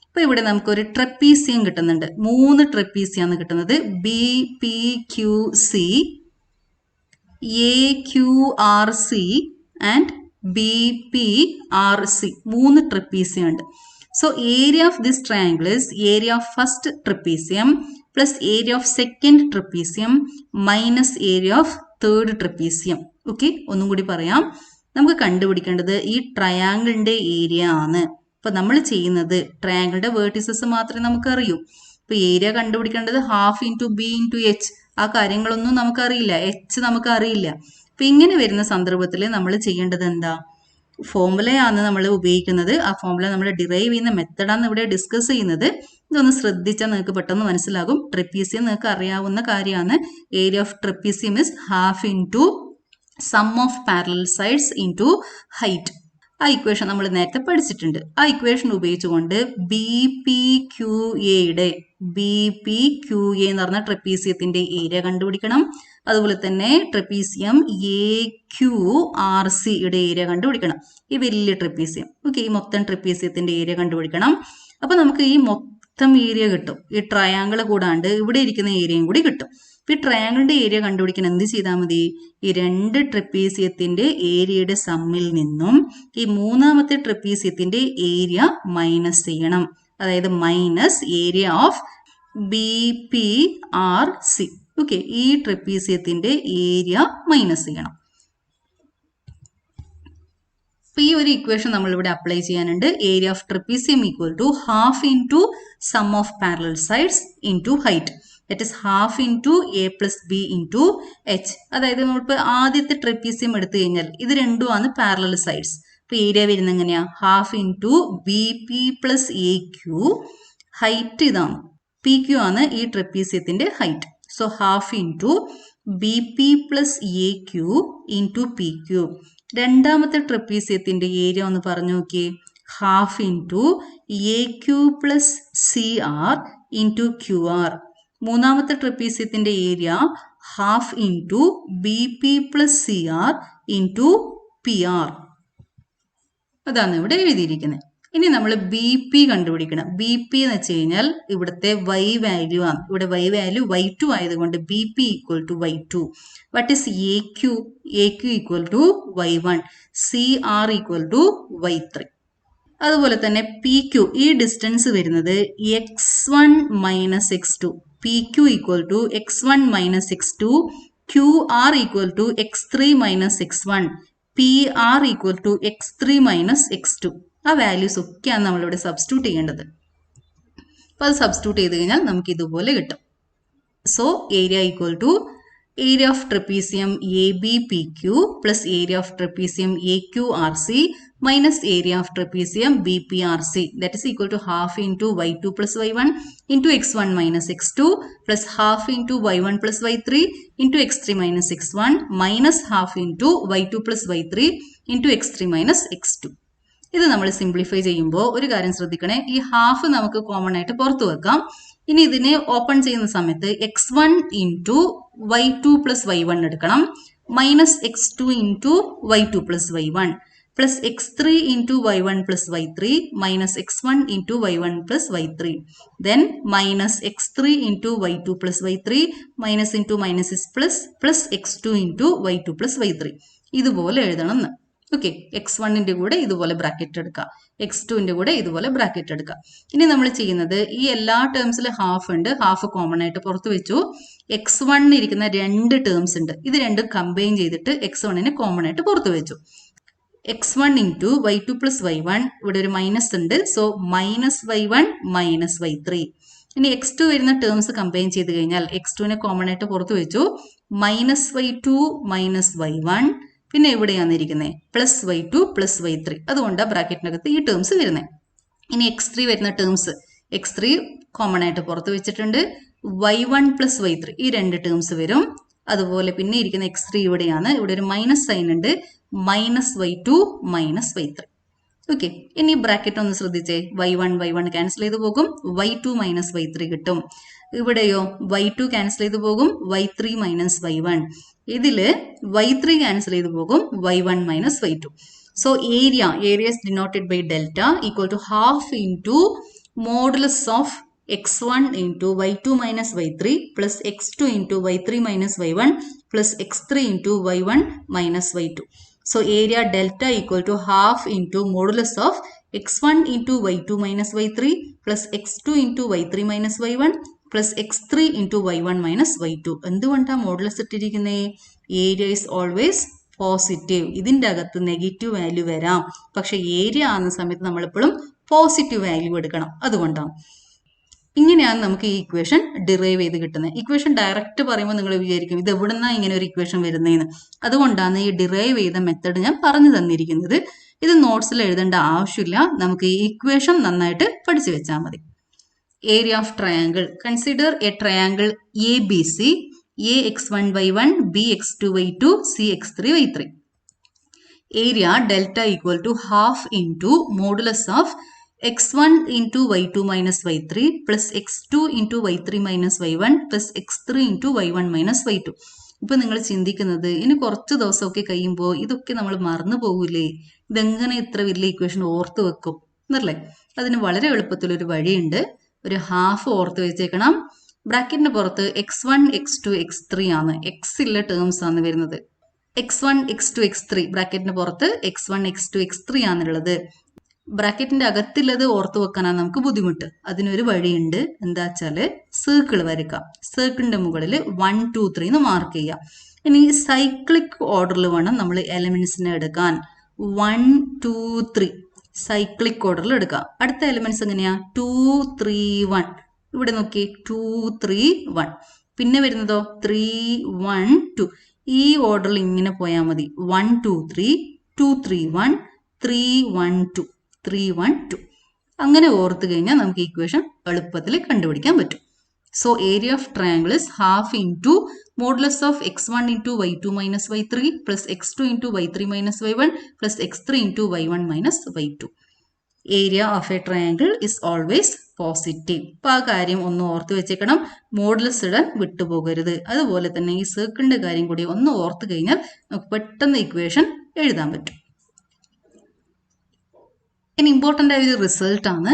[SPEAKER 1] അപ്പോൾ ഇവിടെ നമുക്കൊരു ട്രപ്പീസിയം കിട്ടുന്നുണ്ട്. 3 ട്രപ്പീസിയാണ് കിട്ടുന്നത്. B P Q C, A Q R C and B P R C. 3 trapezium ഉണ്ട്. So area of this triangle is area of first trapezium plus area of second trapezium minus area of third trapezium. Okay, ഒന്നും കൂടി പറയാം. നമുക്ക് കണ്ടുപിടിക്കേണ്ടത് ഈ ട്രയാങ്കിളിൻ്റെ area ആണ്. അപ്പോൾ നമ്മൾ ചെയ്യുന്നത് ട്രയാങ്കിളിൻ്റെ വേർട്ടിസസ് മാത്രമേ നമുക്ക് അറിയൂ. ഇപ്പോൾ ഏരിയ കണ്ടുപിടിക്കേണ്ടത് half into B into H, ആ കാര്യങ്ങളൊന്നും നമുക്കറിയില്ല, എച്ച് നമുക്കറിയില്ല. അപ്പോൾ ഇങ്ങനെ വരുന്ന സന്ദർഭത്തിൽ നമ്മൾ ചെയ്യേണ്ടത് എന്താ? ഫോർമുലയാണ് നമ്മൾ ഉപയോഗിക്കുന്നത്. ആ ഫോർമുല നമ്മൾ ഡിറൈവ് ചെയ്യുന്ന മെത്തഡാണ് ഇവിടെ ഡിസ്കസ് ചെയ്യുന്നത്. ഇതൊന്ന് ശ്രദ്ധിച്ചാൽ നിങ്ങൾക്ക് പെട്ടെന്ന് മനസ്സിലാകും. ട്രപ്പീസിയം നിങ്ങൾക്ക് അറിയാവുന്ന കാര്യമാണ്. Area of trapezium is half into sum of parallel sides into height. ആ ഇക്വേഷൻ നമ്മൾ നേരത്തെ പഠിച്ചിട്ടുണ്ട്. ആ ഇക്വേഷൻ ഉപയോഗിച്ചുകൊണ്ട് ബി പി ക്യു എയുടെ എന്ന് പറഞ്ഞ ട്രപ്പീസിയത്തിന്റെ ഏരിയ കണ്ടുപിടിക്കണം. അതുപോലെ തന്നെ ട്രപ്പീസിയം എ ക്യു ആർ സിയുടെ ഏരിയ കണ്ടുപിടിക്കണം. ഈ വലിയ ട്രപ്പീസിയം. ഓക്കെ, ഈ മൊത്തം ട്രപ്പീസിയത്തിന്റെ ഏരിയ കണ്ടുപിടിക്കണം. അപ്പൊ നമുക്ക് ഈ മൊത്തം ഏരിയ കിട്ടും. ഈ ട്രയാങ്കിൾ കൂടാണ്ട് ഇവിടെ ഇരിക്കുന്ന ഏരിയയും കൂടി കിട്ടും. ഈ ട്രയാങ്കിളിന്റെ ഏരിയ കണ്ടുപിടിക്കാൻ എന്ത് ചെയ്താൽ മതി? ഈ 2 ട്രപ്പീസിയത്തിന്റെ ഏരിയയുടെ സമ്മിൽ നിന്നും ഈ മൂന്നാമത്തെ ട്രപ്പീസിയത്തിന്റെ ഏരിയ മൈനസ് ചെയ്യണം. അതായത് minus area of B P R C. Okay, ഈ ട്രപ്പീസിയത്തിന്റെ ഏരിയ മൈനസ് ചെയ്യണം. അപ്പോൾ ഈ ഒരു ഇക്വേഷൻ നമ്മളിവിടെ അപ്ലൈ ചെയ്യാനുണ്ട്. Area of trapezium equal to half into sum of parallel sides into height. That is half into a plus b into h. അതായത് നമ്മളിപ്പോൾ ആദ്യത്തെ ട്രപ്പീസിയം എടുത്തു കഴിഞ്ഞാൽ ഇത് രണ്ടുമാണ് പാരലൽ സൈഡ്സ്. അപ്പോൾ ഏരിയ വരുന്നത് എങ്ങനെയാണ്? Half into B P plus A Q. Height ഇതാണ്, പി ക്യു ആണ് ഈ ട്രപ്പീസിയത്തിന്റെ height. So half into BP plus AQ into PQ. രണ്ടാമത്തെ ട്രപ്പീസിയത്തിന്റെ ഏരിയ ഒന്ന് പറഞ്ഞു നോക്കിയേ. Half into A Q plus C R into Q R. മൂന്നാമത്തെ ട്രപ്പീസിയത്തിന്റെ area half into B P plus C R into P R. അതാണ് ഇവിടെ എഴുതിയിരിക്കുന്നത്. ഇനി നമ്മൾ ബി പി കണ്ടുപിടിക്കണം. ബി പി എന്ന് വെച്ച് കഴിഞ്ഞാൽ ഇവിടുത്തെ വൈ വാല്യൂ ആണ്. ഇവിടെ വൈ വാല്യൂ y2 ആയതുകൊണ്ട് B P equal to y2. What is A Q? A Q equal to y1. C R equal to y3. അതുപോലെ തന്നെ പി ക്യൂ, ഈ ഡിസ്റ്റൻസ് വരുന്നത് x1 minus x2. P Q equal to x1 minus x2. Q R equal to x3 minus x1. P R equal to x3 minus x2. ആ values ഒക്കെയാണ് നമ്മളിവിടെ substitute ചെയ്യേണ്ടത്. അപ്പോൾ അത് സബ്സ്റ്റിറ്റ്യൂട്ട് ചെയ്ത് കഴിഞ്ഞാൽ നമുക്ക് ഇതുപോലെ കിട്ടും. So area equal to area of trapezium A B P Q plus area of trapezium A Q R C minus area of trapezium BPRC, that is equal to half into y2 plus y1 into x1 minus x2 plus half into y1 plus y3 into x3 minus x1 minus half into y2 plus y3 into x3 minus x2. ഇത് നമ്മൾ simplify ചെയ്യുമ്പോൾ ഒരു കാര്യം ശ്രദ്ധിക്കണേ, ഈ half നമുക്ക് common ആയിട്ട് പുറത്തു വെക്കാം. ഇനി ഇതിനെ ഓപ്പൺ ചെയ്യുന്ന സമയത്ത് x1 into y2 plus y1 എടുക്കണം, minus x2 into y2 plus y1 plus x3 into y1 plus y3 minus x1 into y1 plus y3. Then minus x3 into y2 plus y3 minus into minus is plus x2 into y2 plus y3. ഇതുപോലെ എഴുതണം. Okay, x1ന്റെ കൂടെ ഇതുപോലെ bracket എടുക്കുക, x2ന്റെ കൂടെ ഇതുപോലെ bracket എടുക്കുക. ഇനി നമ്മൾ ചെയ്യുന്നത് ഈ എല്ലാ ടേംസിലും ഹാഫ് ഉണ്ട്, ഹാഫ് കോമൺ ആയിട്ട് പുറത്തു വെച്ചു. x1 ഇരിക്കുന്ന രണ്ട് ടേംസ് ഉണ്ട്, ഇത് രണ്ടും കമ്പൈൻ ചെയ്തിട്ട് x1നെ കോമൺ ആയിട്ട് പുറത്തു വെച്ചു. x1 into y2 plus y1, ഇവിടെ ഒരു മൈനസ് ഉണ്ട്, so minus y1 minus y3. ഇനി x2 വരുന്ന ടേംസ് കമ്പൈൻ ചെയ്ത് കഴിഞ്ഞാൽ x2നെ കോമൺ ആയിട്ട് പുറത്തു വെച്ചു, മൈനസ് y2 മൈനസ് y1, പിന്നെ എവിടെയാണ് ഇരിക്കുന്നത് പ്ലസ് y2 പ്ലസ് y3, അതുകൊണ്ടാണ് ബ്രാക്കറ്റിനകത്ത് ഈ ടേംസ് വരുന്നത്. ഇനി x3 വരുന്ന ടേംസ്, x3 കോമൺ ആയിട്ട് പുറത്ത് വെച്ചിട്ടുണ്ട്, y1 പ്ലസ് y3 ഈ രണ്ട് ടേംസ് വരും. അതുപോലെ പിന്നെ ഇരിക്കുന്ന x3 ഇവിടെയാണ്, ഇവിടെ ഒരു മൈനസ് സൈൻ ഉണ്ട്, minus y2 minus y3. Okay, ഇനി ബ്രാക്കറ്റ് ഒന്ന് ശ്രദ്ധിച്ചേ, y1 ക്യാൻസൽ ചെയ്ത് പോകും, y2 മൈനസ് y3 കിട്ടും. ഇവിടെയോ y2 ക്യാൻസൽ ചെയ്ത് പോകും, y3 മൈനസ് y1. ഇതില് y3 ക്യാൻസൽ ചെയ്ത് പോകും, y1 minus y2. So area is denoted by delta equal to half into modulus of x1 into y2 minus y3 plus x2 into y3 minus y1 plus x3 into y1 minus y2. So area delta equal to half into modulus of x1 into y2 minus y3 plus x2 into y3 minus y1 plus x3 into y1 minus y2. എന്തുകൊണ്ടാണ് modulus ഇട്ടിരിക്കുന്നത്? Area is always positive. ഇതിൻ്റെ അകത്ത് negative value വരാം, പക്ഷെ area ആകുന്ന സമയത്ത് നമ്മളെപ്പോഴും positive value എടുക്കണം, അതുകൊണ്ടാണ്. ഇങ്ങനെയാണ് നമുക്ക് ഈ ഇക്വേഷൻ ഡിറൈവ് ചെയ്ത് കിട്ടുന്നത്. ഇക്വേഷൻ ഡയറക്റ്റ് പറയുമ്പോൾ നിങ്ങൾ വിചാരിക്കും ഇത് എവിടെ നിന്നാണ് ഇങ്ങനെ ഒരു ഇക്വേഷൻ വരുന്നതെന്ന്. അതുകൊണ്ടാണ് ഈ ഡിറൈവ് ചെയ്ത മെത്തേഡ് ഞാൻ പറഞ്ഞു തന്നിരിക്കുന്നത്. ഇത് നോട്ട്സിൽ എഴുതേണ്ട ആവശ്യമില്ല, നമുക്ക് ഈ ഇക്വേഷൻ നന്നായിട്ട് പഠിച്ചു വെച്ചാൽ മതി. Area of triangle. Consider a triangle A B C, A x1 y1, b x2 y2, c x3 y3. Area delta equal to half into modulus of x1 into y2 minus y3 plus x2 into y3 minus y1 plus x3 into y1 minus y2. ഇപ്പം നിങ്ങൾ ചിന്തിക്കുന്നത് ഇനി കുറച്ച് ദിവസമൊക്കെ കഴിയുമ്പോൾ ഇതൊക്കെ നമ്മൾ മറന്നു പോകില്ലേ, ഇതെങ്ങനെ ഇത്ര വലിയ ഇക്വേഷൻ ഓർത്ത് വെക്കും എന്നല്ലേ? അതിന് വളരെ എളുപ്പത്തിലൊരു വഴിയുണ്ട്. ഒരു ഹാഫ് ഓർത്ത് വെച്ചേക്കണം. ബ്രാക്കറ്റിന് പുറത്ത് x1 x2 x3 ആണ്, x ഉള്ള ടേംസ് ആണ് വരുന്നത്. x1 x2 x3 ബ്രാക്കറ്റിന് പുറത്ത് x1 x2 x3 ആണുള്ളത്. ബ്രാക്കറ്റിന്റെ അകത്തുള്ളത് ഓർത്ത് വെക്കാനാണ് നമുക്ക് ബുദ്ധിമുട്ട്. അതിനൊരു വഴിയുണ്ട്, എന്താ വെച്ചാൽ സർക്കിൾ വരയ്ക്കാം. സർക്കിളിന്റെ മുകളിൽ 1 2 3 എന്ന് മാർക്ക് ചെയ്യാം. ഇനി സൈക്ലിക് ഓർഡറിൽ വേണം നമ്മൾ എലമെന്റ്സിനെ എടുക്കാൻ. 1 2 3 സൈക്ലിക് ഓർഡറിൽ എടുക്കാം. അടുത്ത എലമെന്റ്സ് എങ്ങനെയാ? 2 3 1. ഇവിടെ നോക്കി 2 3 1. പിന്നെ വരുന്നതോ 3 1 2. ഈ ഓർഡറിൽ ഇങ്ങനെ പോയാൽ മതി. 1 2 3 2 3 1 3 1 2 3 1 2. അങ്ങനെ ഓർത്ത് കഴിഞ്ഞാൽ നമുക്ക് ഇക്വേഷൻ എളുപ്പത്തിൽ കണ്ടുപിടിക്കാൻ പറ്റും. So area of triangle is half into modulus of x1 into y2 minus y3 plus x2 into y3 minus y1 plus x3 into y1 minus y2. Area of a triangle is always positive. അപ്പോൾ ആ കാര്യം ഒന്ന് ഓർത്ത് വെച്ചേക്കണം. Modulus ഇടാൻ വിട്ടുപോകരുത്. അതുപോലെ തന്നെ ഈ സർക്കിളിൻ്റെ കാര്യം കൂടി ഒന്ന് ഓർത്ത് കഴിഞ്ഞാൽ നമുക്ക് പെട്ടെന്ന് ഇക്വേഷൻ എഴുതാൻ പറ്റും. ഇനി ഇമ്പോർട്ടൻ്റ് ആയ ഒരു റിസൾട്ടാണ്,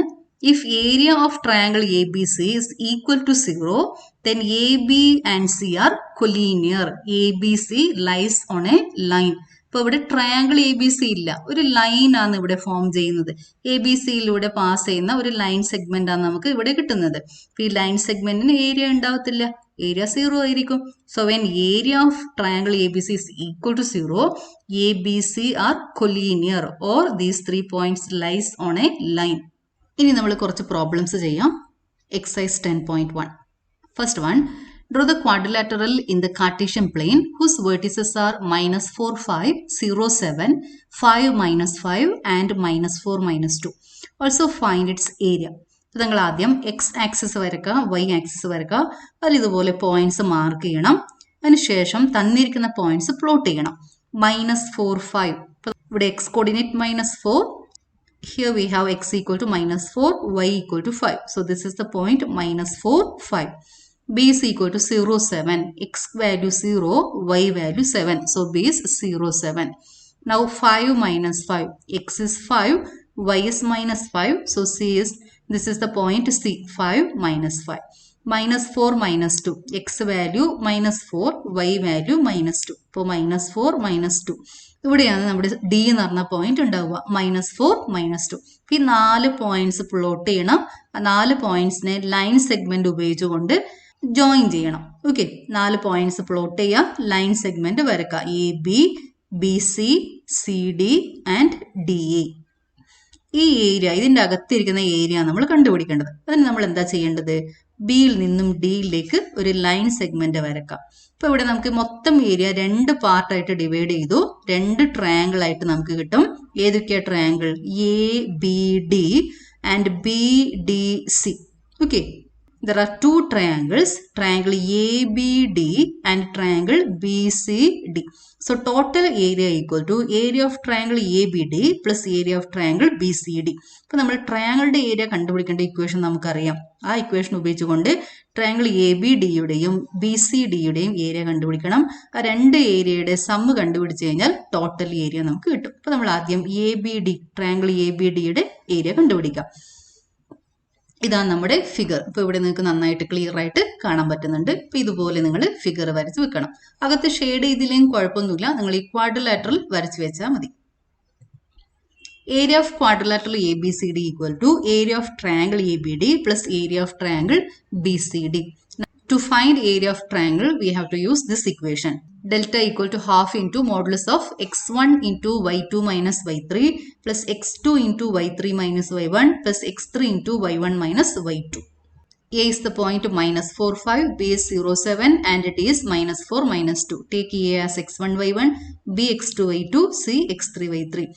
[SPEAKER 1] if area of triangle ABC is equal to 0, then AB and C are collinear. ABC lies on a line. ഇപ്പോൾ ഇവിടെ ട്രയാങ്കിൾ എ ബി സി ഇല്ല, ഒരു ലൈനാണ് ഇവിടെ ഫോം ചെയ്യുന്നത്. എ ബി സിയിലൂടെ പാസ് ചെയ്യുന്ന ഒരു ലൈൻ സെഗ്മെന്റ് ആണ് നമുക്ക് ഇവിടെ കിട്ടുന്നത്. ഈ ലൈൻ സെഗ്മെന്റിന് ഏരിയ ഉണ്ടാവത്തില്ല, ഏരിയ 0 ആയിരിക്കും. So when area of triangle A B C is equal to 0, A B C are collinear or these 3 points lies on a line. ഇനി നമ്മൾ കുറച്ച് പ്രോബ്ലംസ് ചെയ്യാം. Exercise 10.1. First one, draw the quadrilateral in the Cartesian plane whose vertices are -4, 5, 0, 7, 5, -5 and -4, -2. Also find its area. നിങ്ങൾ ആദ്യം X axis വരക്കുക, Y axis വരക്കുക, അതിൽ ഇതുപോലെ പോയിന്റ്സ് മാർക്ക് ചെയ്യണം. അതിനുശേഷം തന്നിരിക്കുന്ന പോയിന്റ്സ് പ്ലോട്ട് ചെയ്യണം. -4, 5. ഇവിടെ X coordinate -4. Here we have x equal to -4, y equal to 5. So this is the point -4, 5. B is equal to 0, 7. X value 0, y value 7. So B is 0, 7. Now 5 minus 5. X is 5, y is -5. So C is, this is the point C, 5 minus 5. -4 minus 2. X value -4, y value -2. അപ്പോൾ -4 -2. ഇവിടെയാണ് നമ്മുടെ D എന്ന് പറഞ്ഞ point ഉണ്ടാവുക. -4 -2. ഈ 4 points plot ചെയ്യണം. ആ 4 പോയിന്റ്സിനെ line segment ഉപയോഗിച്ചുകൊണ്ട് ജോയിൻ ചെയ്യണം. ഓക്കെ, 4 പോയിന്റ്സ് പ്ലോട്ട് ചെയ്യുക, ലൈൻ സെഗ്മെന്റ് വരക്കുക. A B, B C, C D and D A. ഈ ഏരിയ, ഇതിൻ്റെ അകത്തിരിക്കുന്ന ഏരിയ നമ്മൾ കണ്ടുപിടിക്കേണ്ടത്. അതിന് നമ്മൾ എന്താ ചെയ്യേണ്ടത്? ബിയിൽ നിന്നും ഡിയിലേക്ക് ഒരു ലൈൻ സെഗ്മെന്റ് വരക്കാം. അപ്പോൾ ഇവിടെ നമുക്ക് മൊത്തം ഏരിയ 2 പാർട്ടായിട്ട് ഡിവൈഡ് ചെയ്തു. 2 ട്രയാങ്കിൾ ആയിട്ട് നമുക്ക് കിട്ടും. ഏതൊക്കെയാ triangle? A B D and B D C. Okay, there are 2 triangles, triangle ABD and triangle BCD. So total area equal to area of triangle ABD plus area of triangle BCD. അപ്പോൾ നമ്മൾ ട്രയാങ്കിളുടെ area കണ്ടുപിടിക്കേണ്ട equation നമുക്കറിയാം. ആ equation ഉപയോഗിച്ചുകൊണ്ട് triangle ABDയുടെയും BCDയുടെയും area കണ്ടുപിടിക്കണം. ആ 2 ഏരിയയുടെ sum കണ്ടുപിടിച്ച് കഴിഞ്ഞാൽ ടോട്ടൽ ഏരിയ നമുക്ക് കിട്ടും. അപ്പോൾ നമ്മൾ ആദ്യം ABD, ട്രയാങ്കിൾ ABDയുടെ ഏരിയ കണ്ടുപിടിക്കാം. ഇതാണ് നമ്മുടെ ഫിഗർ. ഇപ്പോൾ ഇവിടെ നിങ്ങൾക്ക് നന്നായിട്ട് ക്ലിയർ ആയിട്ട് കാണാൻ പറ്റുന്നുണ്ട്. ഇപ്പോൾ ഇതുപോലെ നിങ്ങൾ ഫിഗർ വരച്ച് വെക്കണം. അകത്ത് ഷെയ്ഡ് ചെയ്തില്ലെങ്കിൽ കുഴപ്പമൊന്നുമില്ല, നിങ്ങൾ ഈ ക്വാഡ്രിലാറ്ററൽ വരച്ച് വെച്ചാൽ മതി. Area of quadrilateral A B C D equal to area of triangle A B D plus area of triangle B C D. To find area of triangle, we have to use this equation. Delta equal to half into modulus of x1 into y2 minus y3 plus x2 into y3 minus y1 plus x3 into y1 minus y2. A is the point -4, 5, B is 0, 7 and it is -4, -2. Take A as x1, y1, B x2, y2, C x3, y3.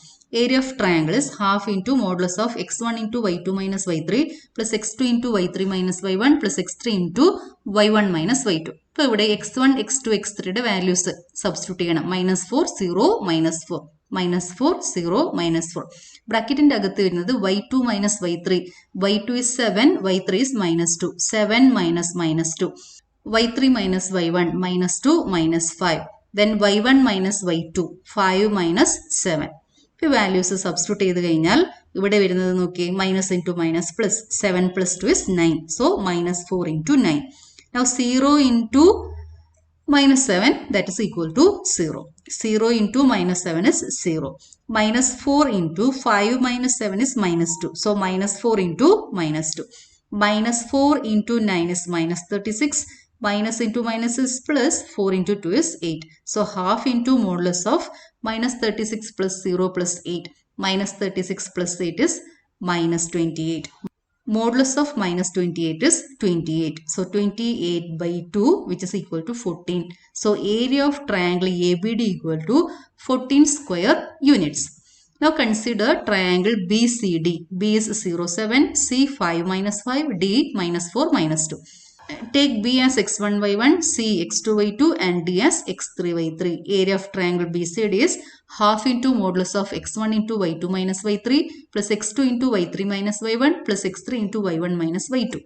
[SPEAKER 1] Area of triangle is half into modulus of x1 into y2 minus y3 plus x2 into y3 minus y1 plus x3 into y1 minus y2. ഇപ്പോൾ ഇവിടെ x1, x2, x3യുടെ values substitute ചെയ്യണം. -4, 0, -4. -4, 0, -4. ബ്രാക്കറ്റിന്റെ അകത്ത് വരുന്നത് y2 minus y3. y2 is 7, y3 is -2. 7 minus -2. y3 minus y1, -2, -5. Then y1 minus y2, 5 minus 7. ഇപ്പോൾ values substitute ചെയ്ത് കഴിഞ്ഞാൽ ഇവിടെ വരുന്നത് നോക്കി, minus into minus plus 7 plus 2 is 9. So -4 into 9. Now 0 into -7, that is equal to 0. 0 into -7 is 0. -4 into 5 minus 7 is -2. So -4 into -2. -4 into 9 is -36. Minus into minus is plus. 4 into 2 is 8. So half into modulus of -36 plus 0 plus 8. -36 plus 8 is -28. Modulus of -28 is 28. So 28 by 2, which is equal to 14. So area of triangle ABD equal to 14 square units. Now consider triangle BCD. B is 0, 7, C 5 minus 5, D -4 -2. Take B as x1, y1, C x2, y2 and D as x3, y3. Area of triangle BCD is half into modulus of x1 into y2 minus y3 plus x2 into y3 minus y1 plus x3 into y1 minus y2.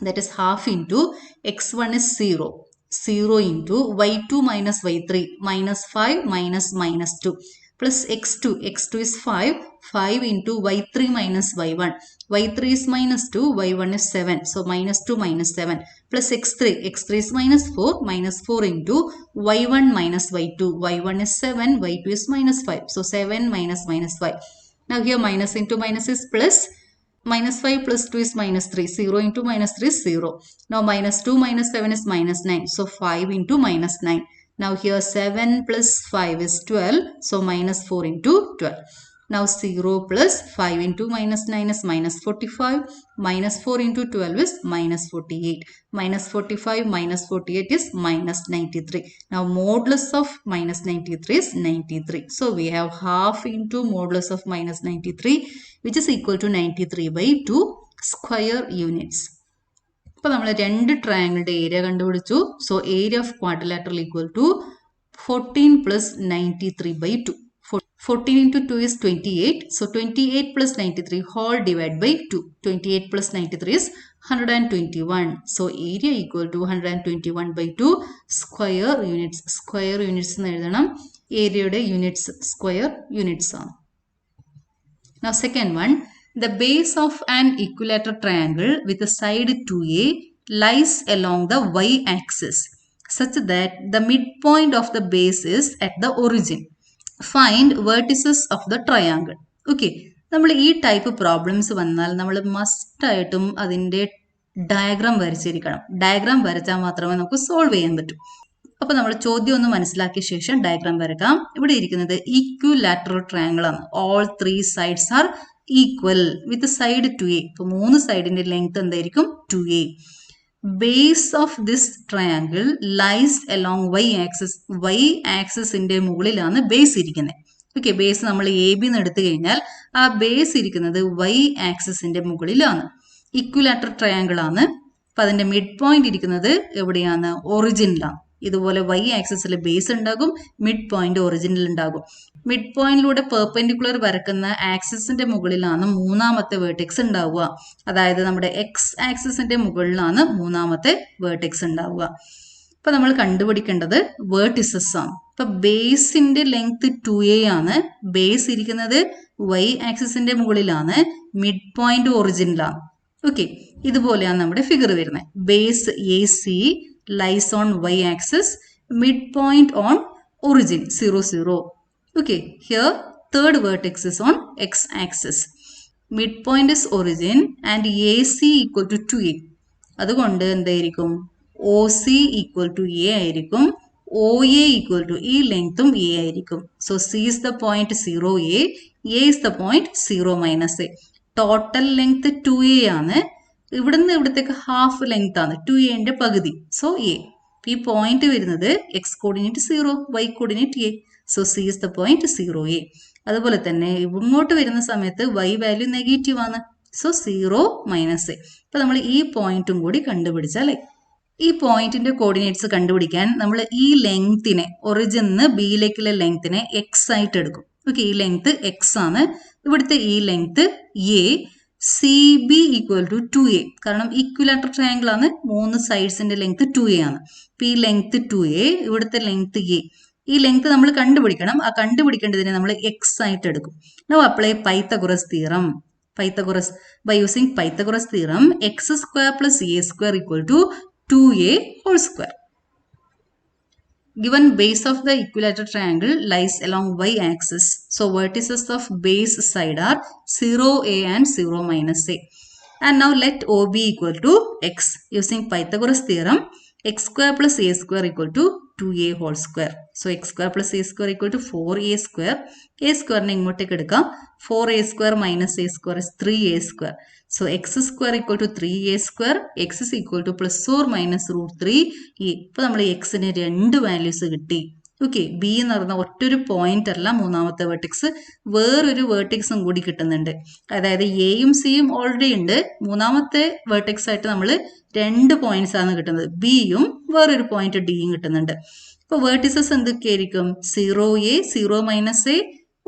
[SPEAKER 1] That is half into x1 is 0. 0 into y2 minus y3 minus 5 minus minus 2 plus x2 is 5 into y3 minus y1. y3 is minus 2, y1 is 7. So minus 2 minus 7 plus x3 is minus 4 into y1 minus y2. y1 is 7, y2 is minus 5. So 7 minus 5. Now here minus into minus is plus. Minus 5 plus 2 is minus 3. 0 into minus 3 is 0. Now minus 2 minus 7 is minus 9. So 5 into minus 9. Now here 7 plus 5 is 12. So minus 4 into 12. Now 0 plus 5 into minus 9 is minus 45. Minus 4 into 12 is minus 48. Minus 45 minus 48 is minus 93. Now modulus of minus 93 is 93. So we have half into modulus of minus 93 which is equal to 93 by 2 square units. അപ്പോൾ നമ്മൾ രണ്ട് ട്രയാങ്കിളുടെ area കണ്ടുപിടിച്ചു. So area of quadrilateral equal to 14 plus 93 by 2. 14 into 2 is 28. So 28 plus 93 whole divided by 2. 28 plus 93 is 121. So area equal to 121 by 2 square units. Square units എന്ന് എഴുതണം. ഏരിയയുടെ units square units ആണ്. Now second one, the base of an equilateral triangle with a side 2a lies along the y-axis such that the midpoint of the base is at the origin. Find vertices of the triangle. Okay, നമ്മൾ ഈ type problems വന്നാൽ നമ്മൾ മസ്റ്റായിട്ടും അതിൻ്റെ diagram വരച്ചിരിക്കണം. Diagram വരച്ചാൽ മാത്രമേ നമുക്ക് solve ചെയ്യാൻ പറ്റൂ. അപ്പോൾ നമ്മൾ ചോദ്യം ഒന്ന് മനസ്സിലാക്കിയ ശേഷം ഡയഗ്രാം വരക്കാം. ഇവിടെ ഇരിക്കുന്നത് ഈക്വിലാറ്ററൽ ട്രയാങ്കിൾ ആണ്. All 3 sides are equal with side 2a. ഇപ്പോൾ 3 സൈഡിന്റെ ലെങ്ത് എന്തായിരിക്കും? 2a. Base of this triangle lies along y axis. y ആക്സിസിന്റെ മുകളിലാണ് ബേസ് ഇരിക്കുന്നത്. ഓക്കെ, ബേസ് നമ്മൾ എ ബി എന്ന് എടുത്തു കഴിഞ്ഞാൽ ആ ബേസ് ഇരിക്കുന്നത് y ആക്സിസിന്റെ മുകളിലാണ്. ഈക്വിലാറ്ററൽ ട്രയാങ്കിൾ ആണ്. അപ്പം അതിന്റെ മിഡ് പോയിന്റ് ഇരിക്കുന്നത് എവിടെയാണ്? ഒറിജിനിലാണ്. ഇതുപോലെ y ആക്സിസിൽ ബേസ് ഉണ്ടാകും, മിഡ് പോയിന്റ് ഒറിജിനിൽ ഉണ്ടാകും. മിഡ് പോയിന്റിലൂടെ പെർപെൻഡിക്കുലർ വരക്കുന്ന ആക്സിസിന്റെ മുകളിലാണ് മൂന്നാമത്തെ വേർട്ടെക്സ് ഉണ്ടാവുക. അതായത് നമ്മുടെ എക്സ് ആക്സിസിന്റെ മുകളിലാണ് മൂന്നാമത്തെ വേർട്ടെക്സ് ഉണ്ടാവുക. അപ്പൊ നമ്മൾ കണ്ടുപിടിക്കേണ്ടത് വേർട്ടിസസ് ആണ്. ഇപ്പൊ ബേസിന്റെ ലെങ്ത് 2a ആണ്. ബേസ് ഇരിക്കുന്നത് y ആക്സിസിന്റെ മുകളിലാണ്, മിഡ് പോയിന്റ് ഒറിജിനിലാണ്. ഓക്കെ, ഇതുപോലെയാണ് നമ്മുടെ ഫിഗർ വരുന്നത്. Base AC lies on y-axis, midpoint on origin 0, 0. Okay, here third vertex is on x-axis. Midpoint is origin and AC equal to 2a. അതുകൊണ്ട് എന്തായിരിക്കും? OC equal to a ആയിരിക്കും. OA equal to ഈ ലെങ്ത്തും a ആയിരിക്കും. So C is the point 0a, A is the point 0 minus a. Total length 2a ആണ്. ഇവിടുന്ന് ഇവിടത്തേക്ക് half length ആണ്, 2a പകുതി. So a. ഈ പോയിന്റ് വരുന്നത് x coordinate 0, y coordinate a. So C is the point 0a. അതുപോലെ തന്നെ ഇങ്ങോട്ട് വരുന്ന സമയത്ത് y വാല്യൂ നെഗറ്റീവ് ആണ്. So 0 minus a. അപ്പൊ നമ്മൾ ഈ പോയിന്റും കൂടി കണ്ടുപിടിച്ചാലേ, ഈ പോയിന്റിന്റെ കോർഡിനേറ്റ്സ് കണ്ടുപിടിക്കാൻ നമ്മൾ ഈ ലെങ്തിനെ, ഒറിജിന് ബിയിലേക്കുള്ള ലെങ്തിനെ എക്സ് ആയിട്ട് എടുക്കും. ഓക്കെ, ഈ ലെങ്ത് എക്സ് ആണ്. ഇവിടുത്തെ ഈ length a. CB equal to 2a. കാരണം ഈക്വിലാറ്ററൽ ട്രയാങ്കിൾ ആണ്, 3 സൈഡ്സിന്റെ ലെങ്ത് 2a ആണ്. അപ്പൊ ഈ ലെങ്ത് 2a, ഇവിടുത്തെ ലെങ്ത് a. ഈ ലെങ്ത് നമ്മൾ കണ്ടുപിടിക്കണം. ആ കണ്ടുപിടിക്കേണ്ടതിനെ നമ്മൾ എക്സ് ആയിട്ട് എടുക്കും. Now apply Pythagoras theorem. Pythagoras, by using Pythagoras theorem, x square plus a square equal to 2a whole square. Given base of the equilateral triangle lies along y-axis. So vertices of base side are 0a and 0 minus a. And now let OB equal to x. Using Pythagoras theorem, x square plus a square equal to 2a whole square. So x square plus a square equal to 4a square. A square ne ingottേക്ക് എടുക്കാം. 4a square minus a square is 3a square. So x square equal to 3a square. X is equal to plus or minus root 3a. ഇപ്പോൾ നമ്മൾ xന് രണ്ട് values കിട്ടി. Okay, B എന്ന് പറയുന്ന ഒറ്റൊരു point അല്ല മൂന്നാമത്തെ വെർട്ടിക്സ്, വേറൊരു വെർട്ടിക്സും കൂടി കിട്ടുന്നുണ്ട്. അതായത് എയും സിയും ഓൾറെഡി ഉണ്ട്, മൂന്നാമത്തെ വെർട്ടിക്സ് ആയിട്ട് നമ്മൾ 2 പോയിന്റ്സ് ആണ് കിട്ടുന്നത്, ബിയും വേറൊരു പോയിന്റ് ഡിയും കിട്ടുന്നുണ്ട്. ഇപ്പോൾ വേർട്ടിസസ് എന്തൊക്കെയായിരിക്കും? 0a 0 - a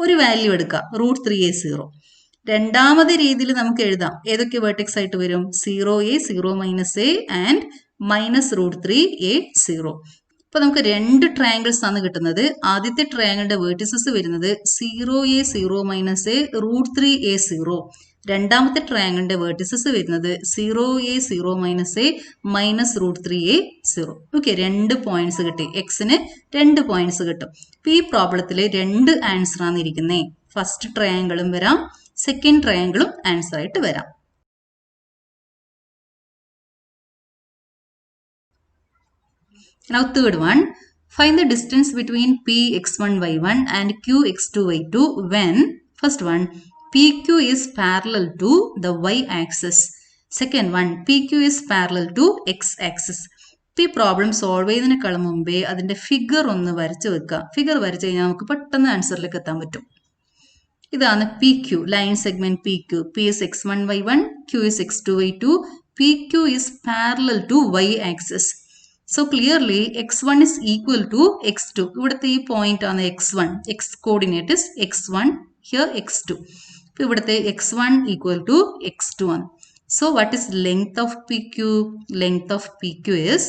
[SPEAKER 1] ഒരു വാല്യൂ എടുക്കുക, √3a 0. രണ്ടാമത്തെ രീതിയിൽ നമുക്ക് എഴുതാം, ഏതൊക്കെ വെർട്ടിക്സ് ആയിട്ട് വരും? 0a 0 - a and -√3a 0. അപ്പോൾ നമുക്ക് 2 ട്രയാങ്കിൾസ് ആണ് കിട്ടുന്നത്. ആദ്യത്തെ ട്രയാങ്കിളിന്റെ വേർട്ടിസസ് വരുന്നത് 0a 0 - a √3a 0. രണ്ടാമത്തെ ട്രയാങ്കിളിന്റെ വേർട്ടിസസ് വരുന്നത് 0a 0 - a -√3a 0. Okay, 2 points കിട്ടി. എക്സിന് 2 പോയിന്റ്സ് കിട്ടും. അപ്പോൾ ഈ പ്രോബ്ലത്തിൽ 2 ആൻസർ ആണ് ഇരിക്കുന്നത്. ഫസ്റ്റ് ട്രയാങ്കിളും വരാം, സെക്കൻഡ് ട്രയാങ്കിളും ആൻസർ ആയിട്ട് വരാം. Now third one, find the distance between px1 y1 and qx2 y2 when, first one, pq is parallel to the y-axis. Second one, pq is parallel to x-axis. ഈ problem solve ചെയ്യുന്നതിനേക്കാളും മുമ്പേ അതിൻ്റെ figure ഒന്ന് വരച്ച് വെക്കുക. Figure വരച്ച് കഴിഞ്ഞാൽ നമുക്ക് പെട്ടെന്ന് ആൻസറിലേക്ക് എത്താൻ പറ്റും. ഇതാണ് P Q, line segment P Q. P is x1 y1, q is x2 y2. pq is parallel to y-axis. So clearly x1 is equal to x2. ഇവിടുത്തെ ഈ പോയിന്റ് ആണ് x1. x coordinate is x1, here x2. അപ്പോൾ ഇവിടുത്തെ x1 equal to x2 ആണ്. So what is length of PQ? Length of PQ is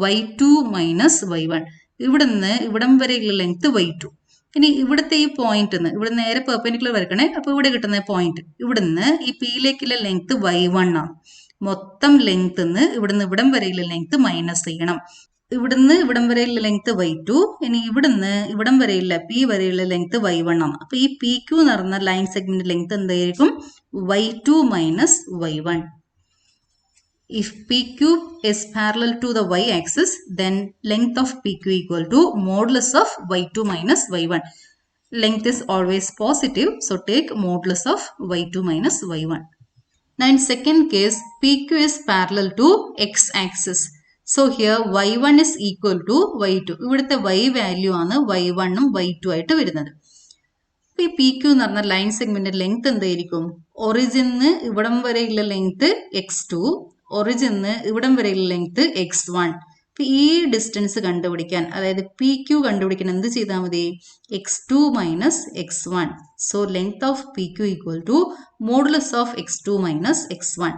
[SPEAKER 1] y2 minus y1. ഇവിടുന്ന് ഇവിടം വരെയുള്ള length y2. ഇനി ഇവിടുത്തെ ഈ പോയിന്റ് ഇവിടെ നേരെ പെർപെൻഡിക്കുലർ വരക്കണേ. അപ്പോൾ ഇവിടെ കിട്ടുന്ന പോയിന്റ് ഇവിടുന്ന് ഈ പിയിലേക്കുള്ള ലെങ്ത് y1 ആണ്. മൊത്തം ലെങ്ത് ഇവിടുന്ന് ഇവിടം വരെയുള്ള ലെങ്ത് മൈനസ് ചെയ്യണം. ഇവിടുന്ന് ഇവിടം വരെയുള്ള ലെങ്ത് y2, ഇനി ഇവിടുന്ന് ഇവിടം വരെയുള്ള പി വരെയുള്ള ലെങ്ത് y1 ആണ്. അപ്പൊ ഈ പി ക്യൂ എന്ന് പറഞ്ഞ ലൈൻ സെഗ്മെന്റ് ലെങ്ത് എന്തായിരിക്കും? y2 minus y1. If PQ is parallel to the y-axis, then length of PQ equal to modulus of y2 minus y1. Length is always positive, so take modulus of y2 minus y1. Now in second case, PQ is parallel to x-axis. So here y1 is equal to y2. ഇവിടുത്തെ y value ആണ് y1 ഉം y2 ആയിട്ട് വരുന്നത്. ഈ P Q എന്ന് പറഞ്ഞ line segment length എന്തായിരിക്കും? ഒറിജിന് ഇവിടം വരെയുള്ള ലെങ്ത് x2, ഒറിജിന് ഇവിടം വരെയുള്ള ലെങ്ത് x1. അപ്പൊ ഈ ഡിസ്റ്റൻസ് കണ്ടുപിടിക്കാൻ, അതായത് പി ക്യൂ കണ്ടുപിടിക്കാൻ എന്ത് ചെയ്താൽ മതി? x2 minus x1. So length of PQ equal to modulus of x2 minus x1.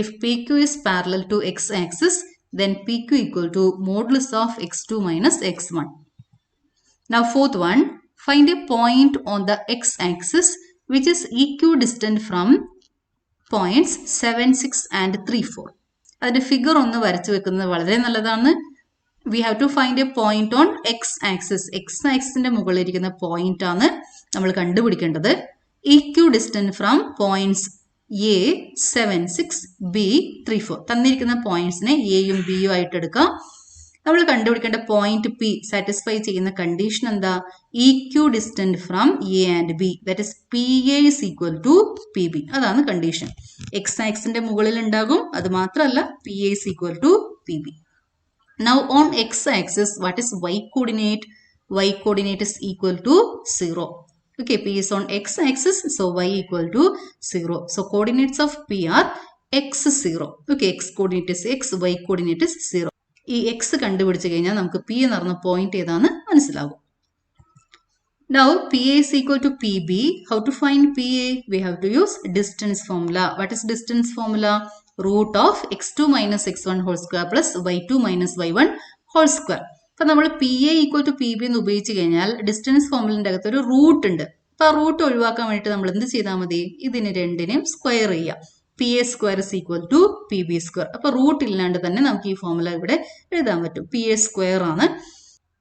[SPEAKER 1] If PQ is parallel to x-axis, then PQ equal to modulus of x2 minus x1. Now fourth one, find a point on the x-axis which is equidistant from points 7, 6 and 3, 4. അതിന്റെ figure ഒന്ന് വരച്ചു വെക്കുന്നത് വളരെ നല്ലതാണ്. We have to find a point on x-axis. x-axisന്റെ മുകളിൽ ഇരിക്കുന്ന point ആണ് നമ്മൾ കണ്ടുപിടിക്കേണ്ടത്. Equidistant from points A, 7, 6, B, 3, 4. തന്നിരിക്കുന്ന പോയിന്റ്സിനെ എയും ബിയും ആയിട്ട് എടുക്കാം. നമ്മൾ കണ്ടുപിടിക്കേണ്ട പോയിന്റ് പി സാറ്റിസ്ഫൈ ചെയ്യുന്ന കണ്ടീഷൻ എന്താ? Equidistant from A and B. That is PA is equal to PB. അതാണ് കണ്ടീഷൻ. എക്സ് ആക്സിന്റെ മുകളിൽ ഉണ്ടാകും. അത് മാത്രമല്ല PA is equal to PB. Now on x-axis, what is y coordinate? Y coordinate is equal to 0. Okay, P is on x-axis, so y equal to 0. So coordinates of P are x0. Okay, x coordinate is x, y coordinate is 0. ഈ x കണ്ടുപിടിച്ച് കഴിഞ്ഞാൽ നമുക്ക് P എന്ന് പറഞ്ഞ point ഏതാന്ന് മനസ്സിലാകും. Now PA is equal to PB. How to find PA? We have to use distance formula. What is distance formula? Root of x2 minus x1 whole square plus y2 minus y1 whole square. അപ്പൊ നമ്മൾ PA equal to PB എന്ന് ഉപയോഗിച്ച് കഴിഞ്ഞാൽ distance ഫോർമുലിന്റെ അകത്ത് ഒരു root ഉണ്ട്. അപ്പൊ ആ റൂട്ട് ഒഴിവാക്കാൻ വേണ്ടിയിട്ട് നമ്മൾ എന്ത് ചെയ്താൽ മതി? ഇതിന് രണ്ടിനെയും സ്ക്വയർ ചെയ്യാം. PA square is equal to PB square. അപ്പൊ റൂട്ട് ഇല്ലാണ്ട് തന്നെ നമുക്ക് ഈ ഫോർമുല ഇവിടെ എഴുതാൻ പറ്റും. PA square ആണ്.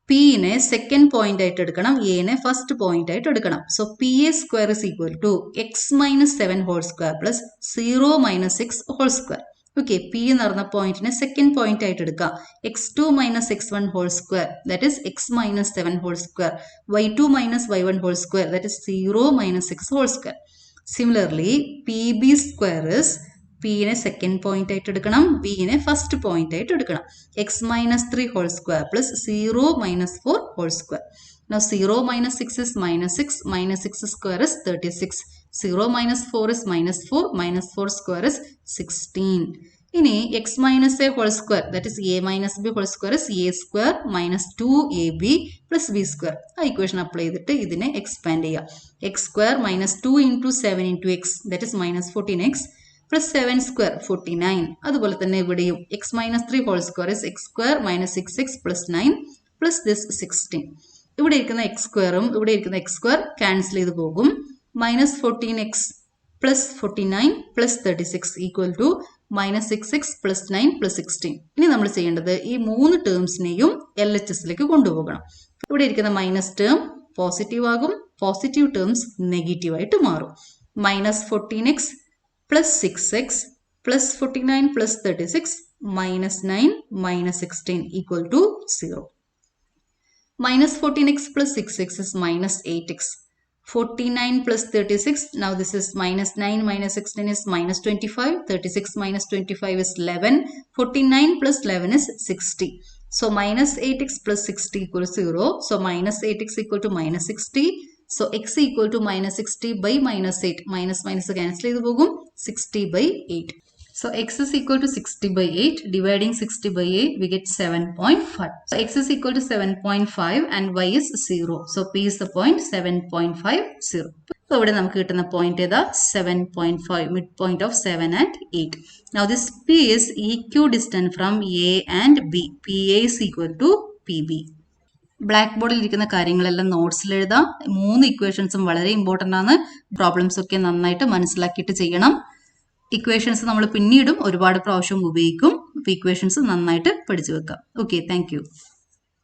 [SPEAKER 1] Pനെ സെക്കൻഡ് പോയിന്റ് ആയിട്ട് എടുക്കണം, എനെ ഫസ്റ്റ് പോയിന്റ് ആയിട്ട് എടുക്കണം. So PA square is equal to x minus 7 whole square plus 0 minus 6 whole square. Okay, P എന്ന് പറഞ്ഞ പോയിന്റിനെ സെക്കൻഡ് പോയിന്റ് ആയിട്ട് എടുക്കാം. x2 minus x1 whole square, that is x minus 7 whole square. y2 minus y1 whole square, that is 0 minus 6 whole square. Similarly, PB square is P-നെ second point ആയിട്ട് എടുക്കണം, B-നെ first point ആയിട്ട് എടുക്കണം. X minus 3 whole square plus 0 minus 4 whole square. Now 0 minus 6 is minus 6, minus 6 square is 36. 0 minus 4 is minus 4, minus 4 square is 16. ഇനി x minus a whole square, that is a minus b whole square is a square minus 2ab plus b square. ആ equation apply ചെയ്തിട്ട് ഇതിനെ expand ചെയ്യാം. x square minus 2 into 7 into x, that is minus 14x plus 7 square 49. അതുപോലെ തന്നെ ഇവിടെയും x minus 3 whole square is x square minus 6x plus 9 plus this 16. ഇവിടെ ഇരിക്കുന്ന x സ്ക്വയറും ഇവിടെ ഇരിക്കുന്ന x സ്ക്വയർ ക്യാൻസൽ ചെയ്ത് പോകും. minus 14x plus 49 plus 36 equal to minus 6x plus 9 plus 16. ഇനി നമ്മൾ ചെയ്യേണ്ടത് ഈ മൂന്ന് ടേംസിനെയും LHSലേക്ക് കൊണ്ടുപോകണം. ഇവിടെ ഇരിക്കുന്ന മൈനസ് ടേം പോസിറ്റീവ് ആകും, പോസിറ്റീവ് ടേംസ് നെഗറ്റീവ് ആയിട്ട് മാറും. Minus 14x plus 6x plus 49 plus 36 minus 9 minus 16 equal to 0. Minus 14x plus 6x is minus 8x. 49 plus 36, now this is minus 9 minus 16 is minus 25. 36 minus 25 is 11. 49 plus 11 is 60. So minus 8x plus 60 equals 0. So minus 8x equal to minus 60. So x equal to minus 60 by minus 8. Minus minus cancel ചെയ്തു പോകും. 60 by 8. So x is equal to 60 by 8. Dividing 60 by 8, we get 7.5. So x is equal to 7.5 and y is 0. So P is the point 7.50. So ഇവിടെ നമുക്ക് കിട്ടുന്ന point ഏതാ? 7.5, midpoint of 7 and 8. Now this P is equidistant from A and B. PA is equal to PB. Black ബോർഡിൽ ഇരിക്കുന്ന കാര്യങ്ങളെല്ലാം നോട്ട്സിൽ എഴുതാം. 3 ഇക്വേഷൻസും വളരെ important ആണ്. പ്രോബ്ലംസ് ഒക്കെ നന്നായിട്ട് മനസ്സിലാക്കിയിട്ട് ചെയ്യണം. ഇക്വേഷൻസ് നമ്മൾ പിന്നീടും ഒരുപാട് പ്രാവശ്യം ഉപയോഗിക്കും. അപ്പോൾ ഇക്വേഷൻസ് നന്നായിട്ട് പഠിച്ചു വെക്കാം. Okay, thank you.